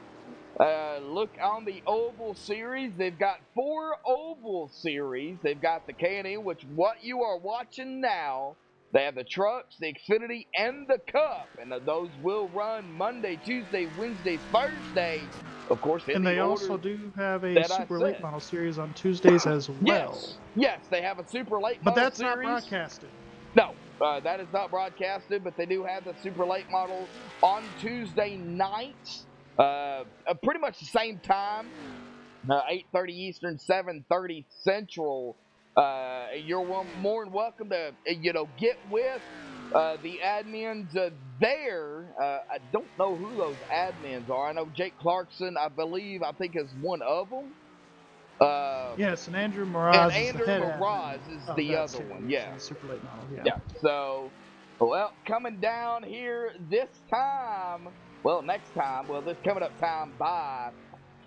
Look on the Oval Series. They've got 4 Oval Series. They've got the K&E, which what you are watching now. They have the trucks, the Xfinity, and the Cup, and those will run Monday, Tuesday, Wednesday, Thursday. Of course, and they also do have a Super Late Model Series on Tuesdays as well. Yes, they have a Super Late But Model that's Series. not broadcasted. No, that is not broadcasted, but they do have the Super Late Model on Tuesday nights, pretty much the same time, 8:30 Eastern, 7:30 Central. You're more than welcome to, get with the admins there, I don't know who those admins are. I know Jake Clarkson, I think is one of them. Yes, and Andrew And Mraz is Andrew the head Mraz admin is of the that other series, one. Yeah. the Super Late Model. Yeah. Yeah. So, well, coming down here this time, next time, this coming up time by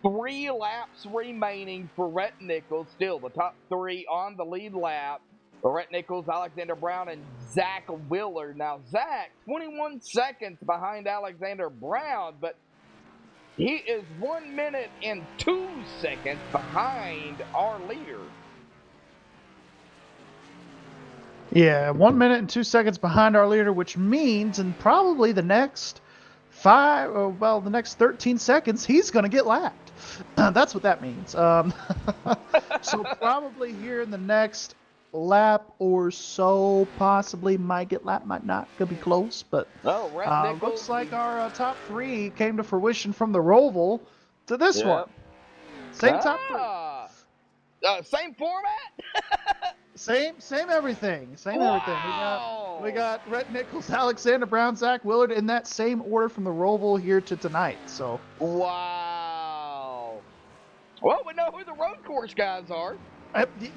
3 laps remaining for Rhett Nichols. Still the top 3 on the lead lap. Rhett Nichols, Alexander Brown, and Zach Willard. Now, Zach, 21 seconds behind Alexander Brown, but he is 1 minute and 2 seconds behind our leader. Yeah, 1 minute and 2 seconds behind our leader, which means in probably the next the next 13 seconds, he's going to get lapped. That's what that means. So probably here in the next lap or so, possibly might get lapped, might not. Could be close, but looks like our top 3 came to fruition from the Roval to this one. Same top 3. Same format? Same everything. Same everything. We got Rhett Nichols, Alexander Brown, Zach Willard in that same order from the Roval here to tonight. So wow. Well, we know who the road course guys are.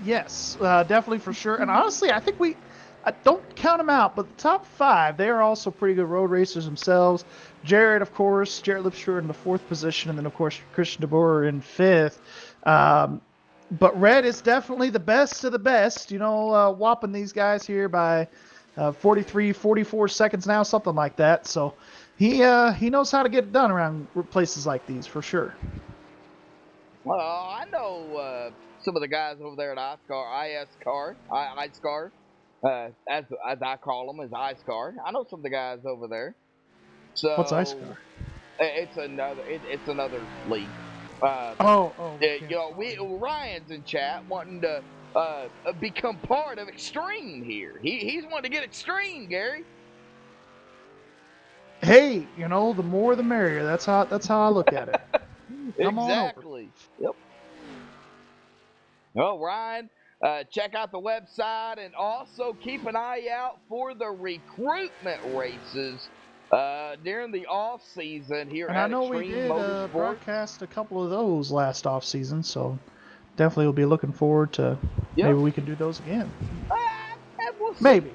Yes, definitely for sure. And honestly, I think I don't count them out, but the top 5, they are also pretty good road racers themselves. Jared Lipscher in the 4th position, and then of course Christian DeBoer in 5th. But Red is definitely the best of the best, whopping these guys here by 43, 44 seconds now, something like that. So he knows how to get it done around places like these for sure. Well, I know some of the guys over there at ISCAR, as I call them, as ISCAR. I know some of the guys over there. So what's ISCAR? It's another league. Ryan's in chat wanting to become part of Extreme here. He's wanting to get Extreme, Gary. Hey, the more the merrier. That's how I look at it. Exactly. Yep. Well, Ryan, check out the website and also keep an eye out for the recruitment races during the off season here. And at I know Extreme we did Motorsports. broadcast a couple of those last off season, so definitely will be looking forward to maybe we can do those again. We'll see. Maybe.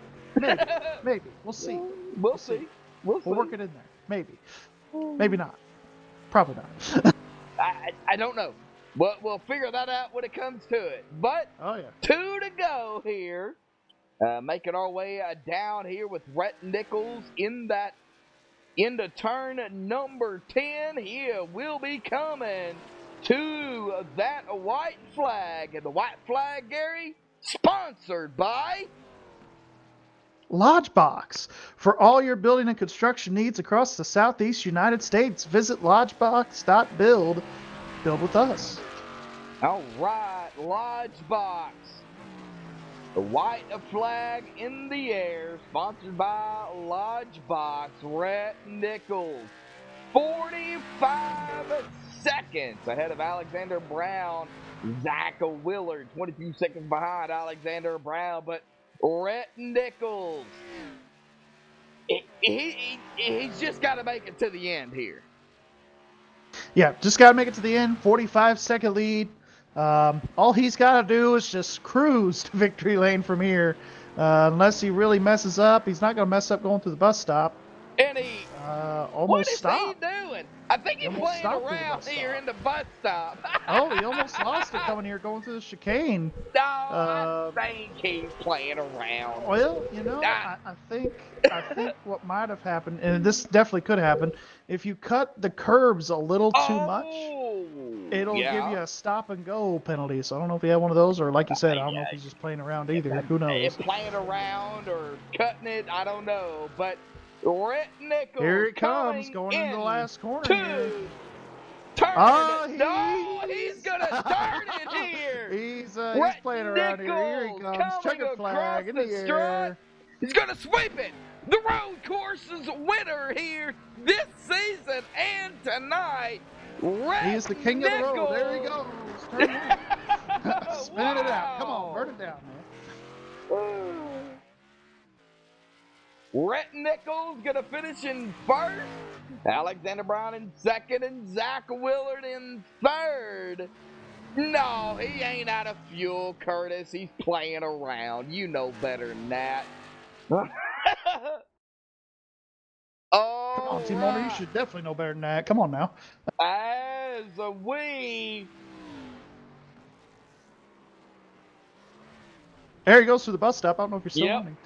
We'll see. We'll see. We'll work it in there. Maybe not. Probably not. I don't know. But we'll figure that out when it comes to it. But 2 to go here. Making our way down here with Rhett Nichols into turn number 10. Here we'll be coming to that white flag. And the white flag, Gary, sponsored by Lodgebox. For all your building and construction needs across the Southeast United States, visit lodgebox.build. Build with us. All right, Lodgebox. The white flag in the air, sponsored by Lodgebox. Rhett Nichols, 45 seconds ahead of Alexander Brown. Zach Willard, 22 seconds behind Alexander Brown, but Rhett Nichols, he's just got to make it to the end here. Yeah, just got to make it to the end. 45-second lead. All he's got to do is just cruise to victory lane from here. Unless he really messes up, he's not going to mess up going through the bus stop. And he almost stopped. What is he doing? I think he's playing around here in the bus stop. He almost lost it coming here, going through the chicane. No, I think he's playing around. Well, I think what might have happened, and this definitely could happen, if you cut the curbs a little too much, it'll give you a stop and go penalty. So I don't know if he had one of those, or like you said, I don't know if he's just playing around either. Who knows? Playing around or cutting it, I don't know. But Rhett Nichols, here it comes, going into the last corner here. He's gonna turn it here. He's playing around here. Here he comes. Checkered flag in the air. He's gonna sweep it. The road course's winner here this season and tonight. He's the king of the road. There he goes. Turn it. Spin it out. Come on, burn it down, man. Rhett Nichols going to finish in first. Alexander Brown in second, and Zach Willard in third. No, he ain't out of fuel, Curtis. He's playing around. You know better than that. Oh, Come on, Team Owner, you should definitely know better than that. Come on now. As we There he goes through the bus stop. I don't know if you're still Yep. running.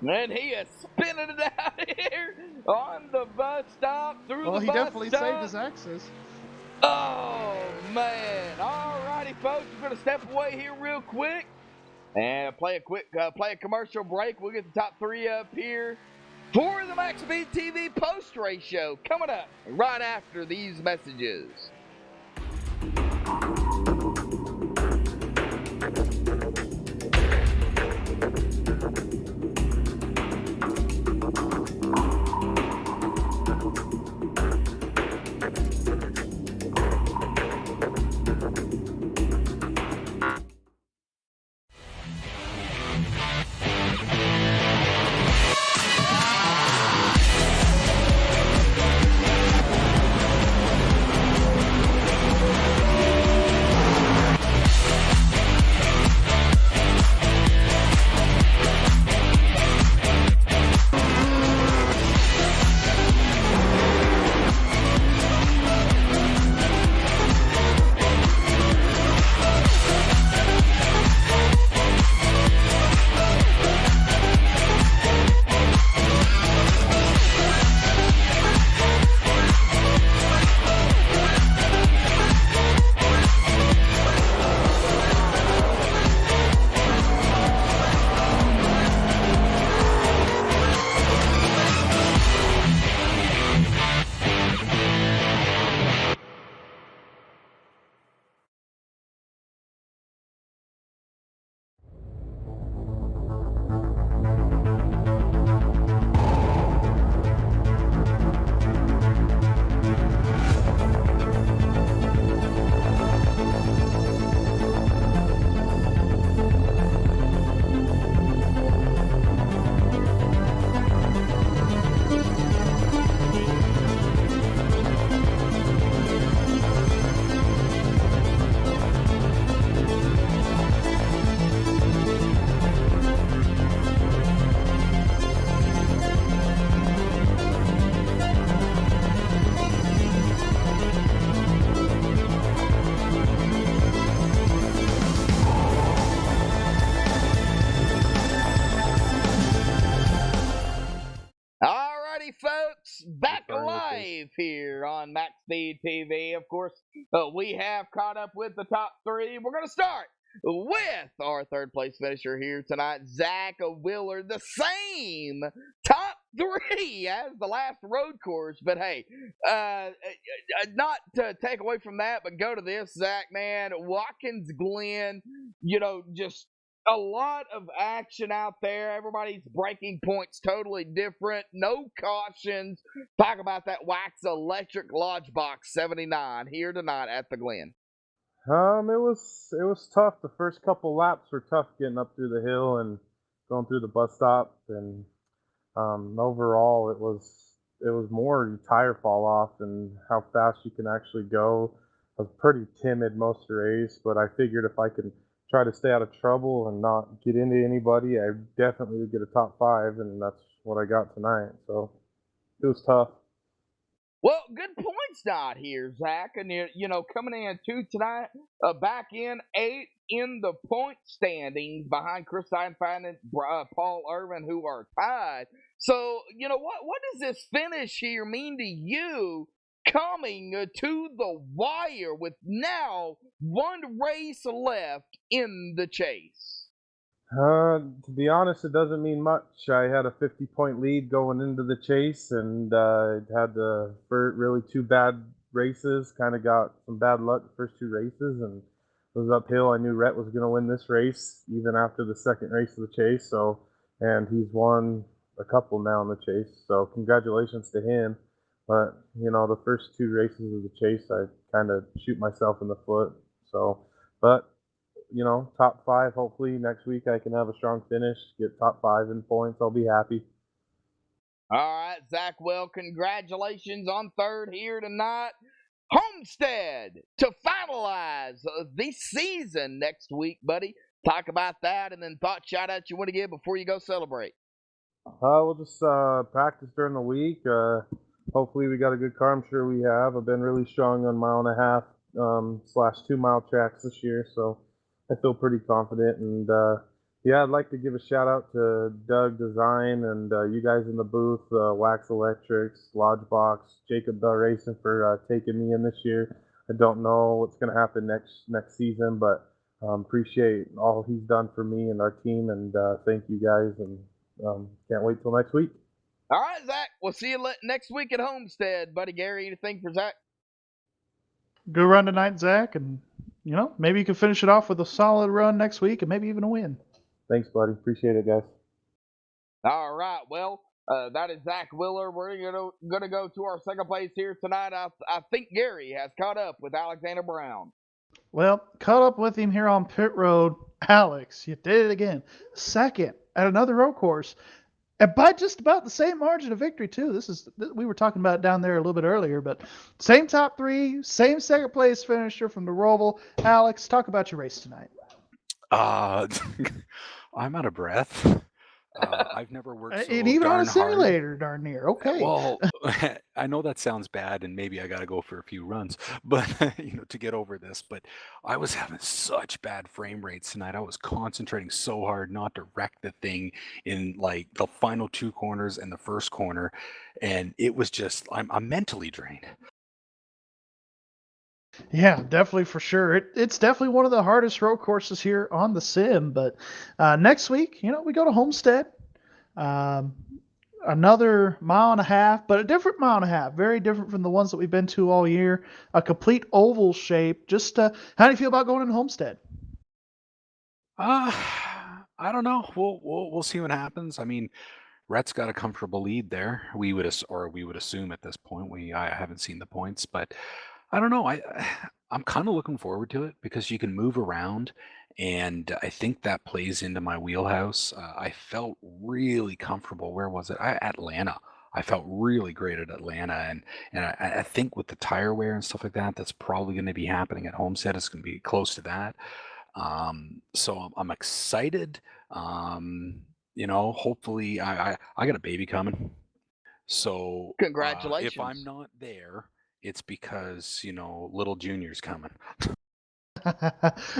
And he is spinning it out here on the bus stop, through Well, the he bus definitely stop. saved his axis. Oh, man. All righty, folks. We're going to step away here real quick and play a commercial break. We'll get the top three up here for the MaxSpeedTV post-race show coming up right after these messages. Alrighty, folks, back live here on MaxSpeedTV. Of course, we have caught up with the top three. We're going to start with our third place finisher here tonight, Zach Willard, the same top three as the last road course. But hey, not to take away from that, but go to this, Zach, man. Watkins, Glen, just a lot of action out there. Everybody's breaking points totally different. No cautions. Talk about that Wax Electric Lodge Box 79 here tonight at the Glen. It was tough. The first couple laps were tough getting up through the hill and going through the bus stop, and overall it was more your tire fall off and how fast you can actually go. I was pretty timid most of the race, but I figured if I could try to stay out of trouble and not get into anybody, I definitely would get a top five, and that's what I got tonight. So it was tough. Well, good points out here, Zach. And, coming in two tonight, back in 8th in the point standings behind Chris Seinfeld and Paul Irvin, who are tied. So, what does this finish here mean to you coming to the wire with now one race left in the chase? To be honest, it doesn't mean much. I had a 50-point lead going into the chase, and had the really two bad races. Kind of got some bad luck the first two races, and it was uphill. I knew Rhett was going to win this race, even after the second race of the chase. And he's won a couple now in the chase. So congratulations to him. But the first two races of the chase, I kind of shoot myself in the foot. But top 5. Hopefully next week I can have a strong finish, get top 5 in points. I'll be happy. All right, Zach. Well, congratulations on third here tonight. Homestead to finalize the season next week, buddy. Talk about that and then thought shout out you want to give before you go celebrate. We'll just practice during the week. Hopefully we got a good car. I'm sure we have. I've been really strong on 1.5 mile / 2 mile tracks this year, so I feel pretty confident. And yeah, I'd like to give a shout out to Doug Design and you guys in the booth, Wax Electrics, Lodgebox, Jacob Bell Racing for taking me in this year. I don't know what's going to happen next season, but appreciate all he's done for me and our team, and thank you guys, and can't wait till next week. All right, Zach. We'll see you next week at Homestead, buddy. Gary, anything for Zach? Good run tonight, Zach, and maybe you can finish it off with a solid run next week and maybe even a win. Thanks, buddy. Appreciate it, guys. All right. Well, that is Zach Willer. We're gonna go to our second place here tonight. I think Gary has caught up with Alexander Brown. Well, caught up with him here on pit road. Alex, you did it again. Second at another road course. And by just about the same margin of victory, too. We were talking about it down there a little bit earlier, but same top 3, same second place finisher from the Roval. Alex, talk about your race tonight. I'm out of breath. I've never worked so and even on darn a simulator, hard. darn near. Okay. Well, I know that sounds bad, and maybe I got to go for a few runs, but to get over this. But I was having such bad frame rates tonight. I was concentrating so hard not to wreck the thing in like the final 2 corners and the first corner, and it was just I'm mentally drained. Yeah, definitely for sure. It's definitely one of the hardest road courses here on the sim. But next week, we go to Homestead. Another 1.5 miles, but a different 1.5 miles. Very different from the ones that we've been to all year. A complete oval shape. Just how do you feel about going to Homestead? I don't know. We'll see what happens. I mean, Rhett's got a comfortable lead there. We would assume at this point. I haven't seen the points, but I don't know. I'm kind of looking forward to it because you can move around, and I think that plays into my wheelhouse. I felt really comfortable. Where was it? Atlanta. I felt really great at Atlanta, and I think with the tire wear and stuff like that, that's probably going to be happening at Homestead. It's going to be close to that. So I'm excited. Hopefully I got a baby coming. So Congratulations. if I'm not there, it's because little Junior's coming.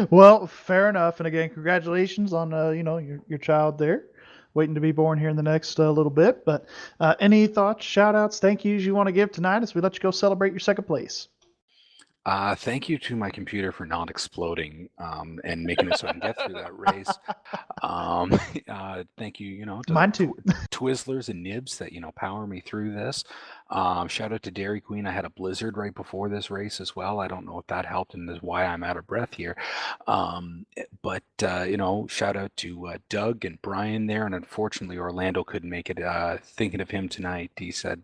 Well, fair enough. And again, congratulations on your child there, waiting to be born here in the next little bit. But any thoughts, shout outs, thank yous you want to give tonight as we let you go celebrate your second place? Thank you to my computer for not exploding and making it so I can get through that race. Thank you, to Mine too. Twizzlers and Nibs that power me through this. Shout out to Dairy Queen. I had a blizzard right before this race as well. I don't know if that helped, and is why I'm out of breath here. But shout out to Doug and Brian there, and unfortunately Orlando couldn't make it. Thinking of him tonight, he said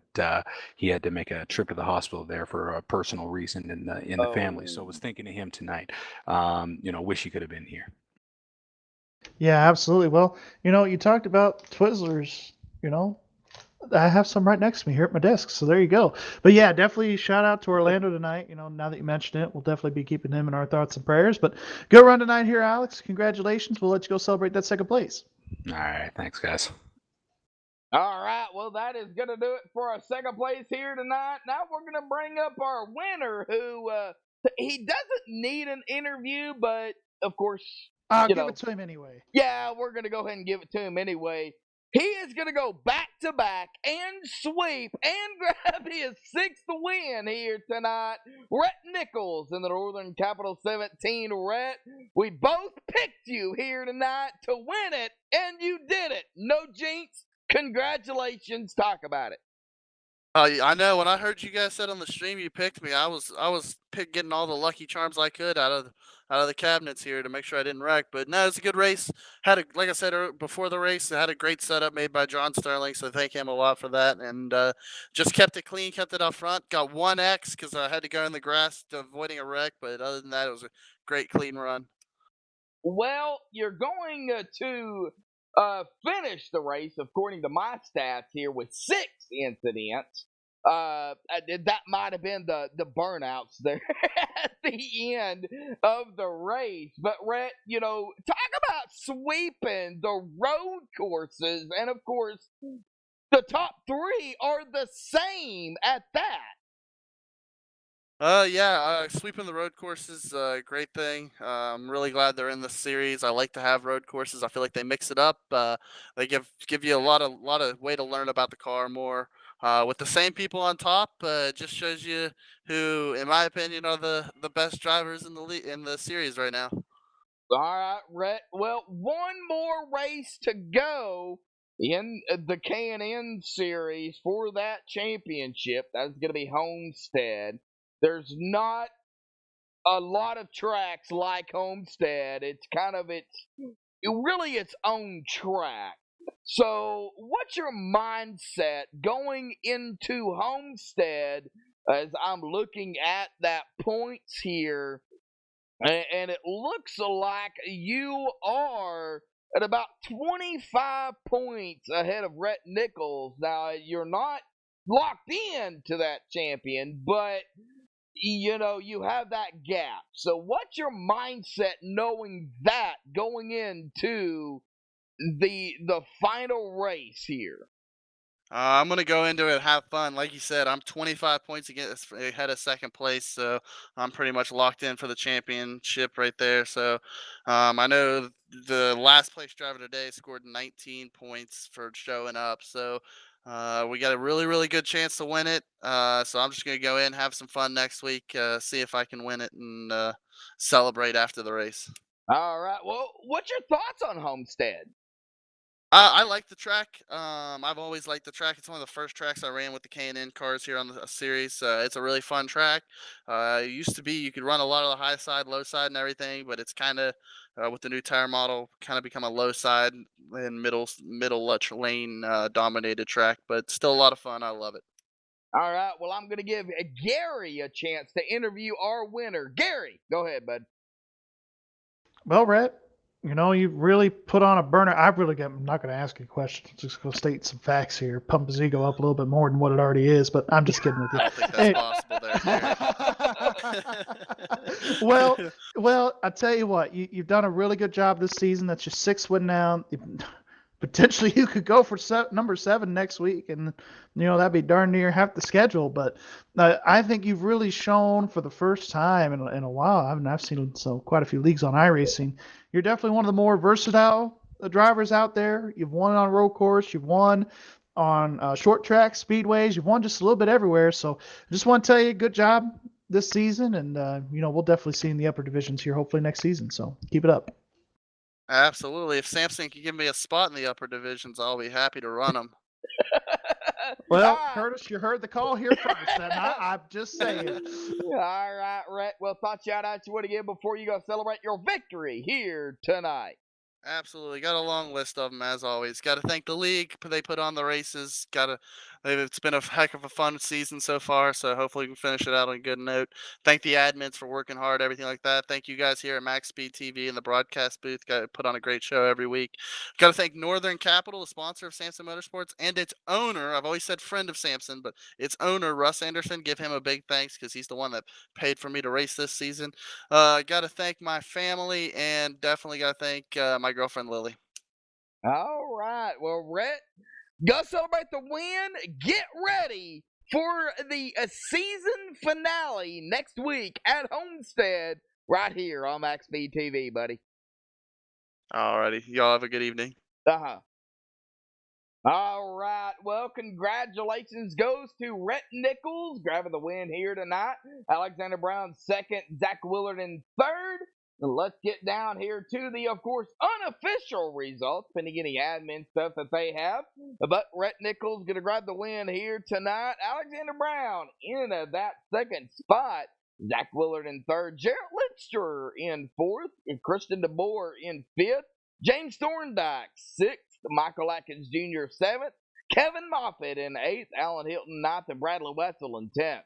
he had to make a trip to the hospital there for a personal reason in the family. So I was thinking of him tonight. Wish he could have been here. Yeah, absolutely. Well, you talked about Twizzlers. I have some right next to me here at my desk, so there you go. But yeah, definitely shout out to Orlando tonight. Now that you mentioned it, we'll definitely be keeping him in our thoughts and prayers. But good run tonight here, Alex. Congratulations. We'll let you go celebrate that second place. All right, thanks, guys. All right, well, that is going to do it for our second place here tonight. Now we're going to bring up our winner, who he doesn't need an interview, but of course, I'll give it to him anyway. Yeah, we're going to go ahead and give it to him anyway. He is going to go back-to-back and sweep and grab his 6th win here tonight. Rhett Nichols in the Northern Capital 17. Rhett, we both picked you here tonight to win it, and you did it. No jinx. Congratulations. Talk about it. I know. When I heard you guys said on the stream you picked me, I was getting all the lucky charms I could out of the cabinets here to make sure I didn't wreck. But no, it's a good race. Like I said before the race, I had a great setup made by John Sterling, so thank him a lot for that. And just kept it clean, kept it up front. Got 1X because I had to go in the grass avoiding a wreck. But other than that, it was a great clean run. Well, you're going to finish the race, according to my stats here, with 6 incidents. That might have been the burnouts there at the end of the race. But, Rhett, talk about sweeping the road courses. And, of course, the top 3 are the same at that. Sweeping the road courses, great thing. I'm really glad they're in the series. I like to have road courses. I feel like they mix it up. They give you a lot of way to learn about the car more. With the same people on top, it just shows you who, in my opinion, are the best drivers in the series right now. All right, Rhett. Well, one more race to go in the K&N series for that championship. That's going to be Homestead. There's not a lot of tracks like Homestead. It's kind of really its own track. So, what's your mindset going into Homestead as I'm looking at that points here? And it looks like you are at about 25 points ahead of Rhett Nichols. Now, you're not locked in to that champion, but you have that gap. So what's your mindset knowing that going into the final race here? I'm gonna go into it, have fun. Like you said, I'm 25 points ahead of second place, so I'm pretty much locked in for the championship right there. So I know the last place driver today scored 19 points for showing up. So we got a really, really good chance to win it. So I'm just gonna go in, have some fun next week, see if I can win it, and celebrate after the race. All right. Well, what's your thoughts on Homestead? I like the track. I've always liked the track. It's one of the first tracks I ran with the K&N cars here on the series. It's a really fun track. It used to be you could run a lot of the high side, low side, and everything, but it's kind of with the new tire model, kind of become a low side and middle lane dominated track. But still a lot of fun. I love it. All right. Well, I'm going to give Gary a chance to interview our winner. Gary, go ahead, bud. Well, Rhett, you really put on a burner. I'm not going to ask you questions. I'm just going to state some facts here. Pump his ego up a little bit more than what it already is, but I'm just kidding with you. I don't think that's possible there. Well, I tell you what, you've done a really good job this season. That's your 6th win now. Potentially you could go for number 7 next week, and that'd be darn near half the schedule. But I think you've really shown for the first time in a while. I've seen quite a few leagues on iRacing. You're definitely one of the more versatile drivers out there. You've won on road course. You've won on short track, speedways. You've won just a little bit everywhere. So I just want to tell you, good job this season, and we'll definitely see you in the upper divisions here hopefully next season. So keep it up. Absolutely. If Samson can give me a spot in the upper divisions, I'll be happy to run them. Well, Curtis, you heard the call here first, and I'm just saying. All right, Rhett. Well, thought shout out you want to give before you go celebrate your victory here tonight. Absolutely. Got a long list of them, as always. Got to thank the league. They put on the races. It's been a heck of a fun season so far, so hopefully we can finish it out on a good note. Thank the admins for working hard, everything like that. Thank you guys here at MaxSpeedTV in the broadcast booth. Got to put on a great show every week. Got to thank Northern Capital, the sponsor of Samson Motorsports, and its owner. I've always said friend of Samson, but its owner, Russ Anderson. Give him a big thanks because he's the one that paid for me to race this season. Got to thank my family, and definitely got to thank my girlfriend, Lily. All right. Well, Rhett, go celebrate the win. Get ready for the season finale next week at Homestead right here on MaxSpeedTV, buddy. Alrighty. Y'all have a good evening. Uh-huh. All right. Well, congratulations goes to Rhett Nichols grabbing the win here tonight. Alexander Brown 2nd, Zach Willard in 3rd. And let's get down here to the, of course, unofficial results, pending any admin stuff that they have. But Rhett Nichols going to grab the win here tonight. Alexander Brown in that 2nd spot. Zach Willard in 3rd. Jarrett Lister in 4th. And Christian DeBoer in 5th. James Thorndike 6th. Michael Atkins Jr. 7th. Kevin Moffitt in 8th. Alan Hilton 9th. And Bradley Wetzel in 10th.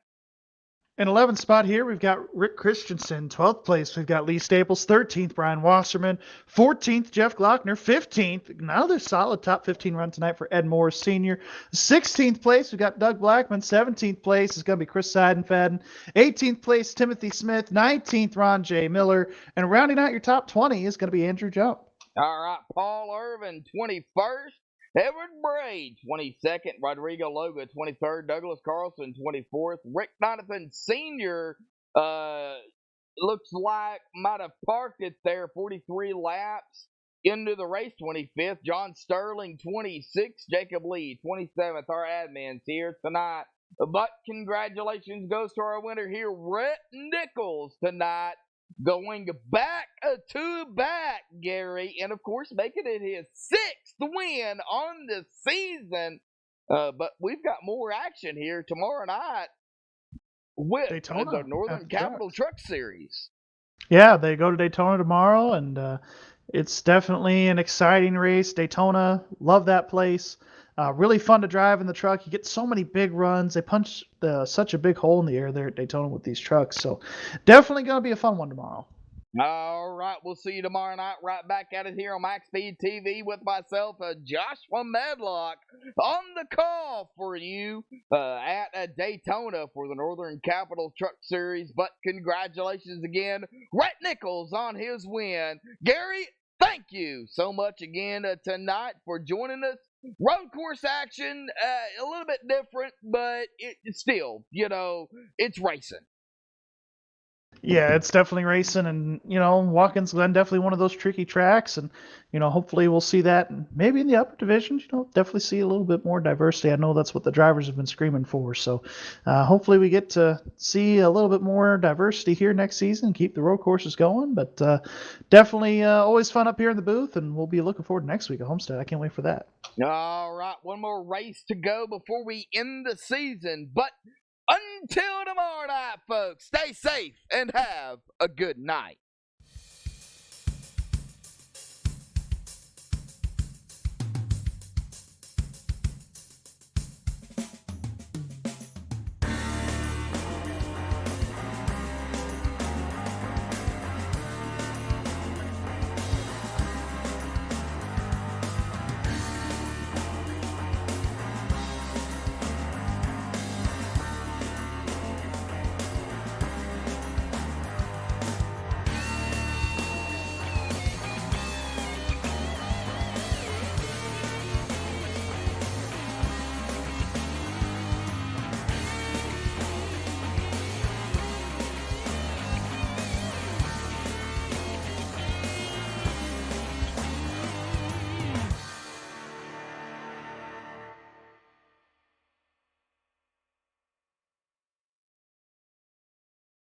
In 11th spot here, we've got Rick Christensen. 12th place, we've got Lee Staples. 13th, Brian Wasserman. 14th, Jeff Glockner. 15th, another solid top 15 run tonight for Ed Morris Sr. 16th place, we've got Doug Blackman. 17th place is going to be Chris Seidenfaden. 18th place, Timothy Smith. 19th, Ron J. Miller. And rounding out your top 20 is going to be Andrew Jump. All right, Paul Irvin, 21st. Edward Braid, 22nd. Rodrigo Loga, 23rd. Douglas Carlson, 24th. Rick Donathan Sr. Looks like might have parked it there, 43 laps into the race, 25th. John Sterling, 26th. Jacob Lee, 27th. Our admins here tonight. But congratulations goes to our winner here, Rhett Nichols, tonight. Going back to back, Gary, and of course making it his 6th win on the season. But we've got more action here tomorrow night with Daytona the Northern Capital Truck Series. Yeah, they go to Daytona tomorrow, and it's definitely an exciting race. Daytona, love that place. Really fun to drive in the truck. You get so many big runs. They punch such a big hole in the air there at Daytona with these trucks. So definitely going to be a fun one tomorrow. All right, we'll see you tomorrow night right back at it here on MaxSpeedTV with myself, Joshua Medlock, on the call for you at Daytona for the Northern Capital Truck Series. But congratulations again, Rhett Nichols on his win. Gary, thank you so much again tonight for joining us. Road course action, a little bit different, but it's still, it's racing. Yeah, it's definitely racing, and Watkins Glen definitely one of those tricky tracks, and hopefully we'll see that, and maybe in the upper divisions, definitely see a little bit more diversity. I know that's what the drivers have been screaming for, so hopefully we get to see a little bit more diversity here next season, keep the road courses going. But definitely always fun up here in the booth, and we'll be looking forward to next week at Homestead. I can't wait for that. All right, one more race to go before we end the season, but until tomorrow night, folks, stay safe and have a good night.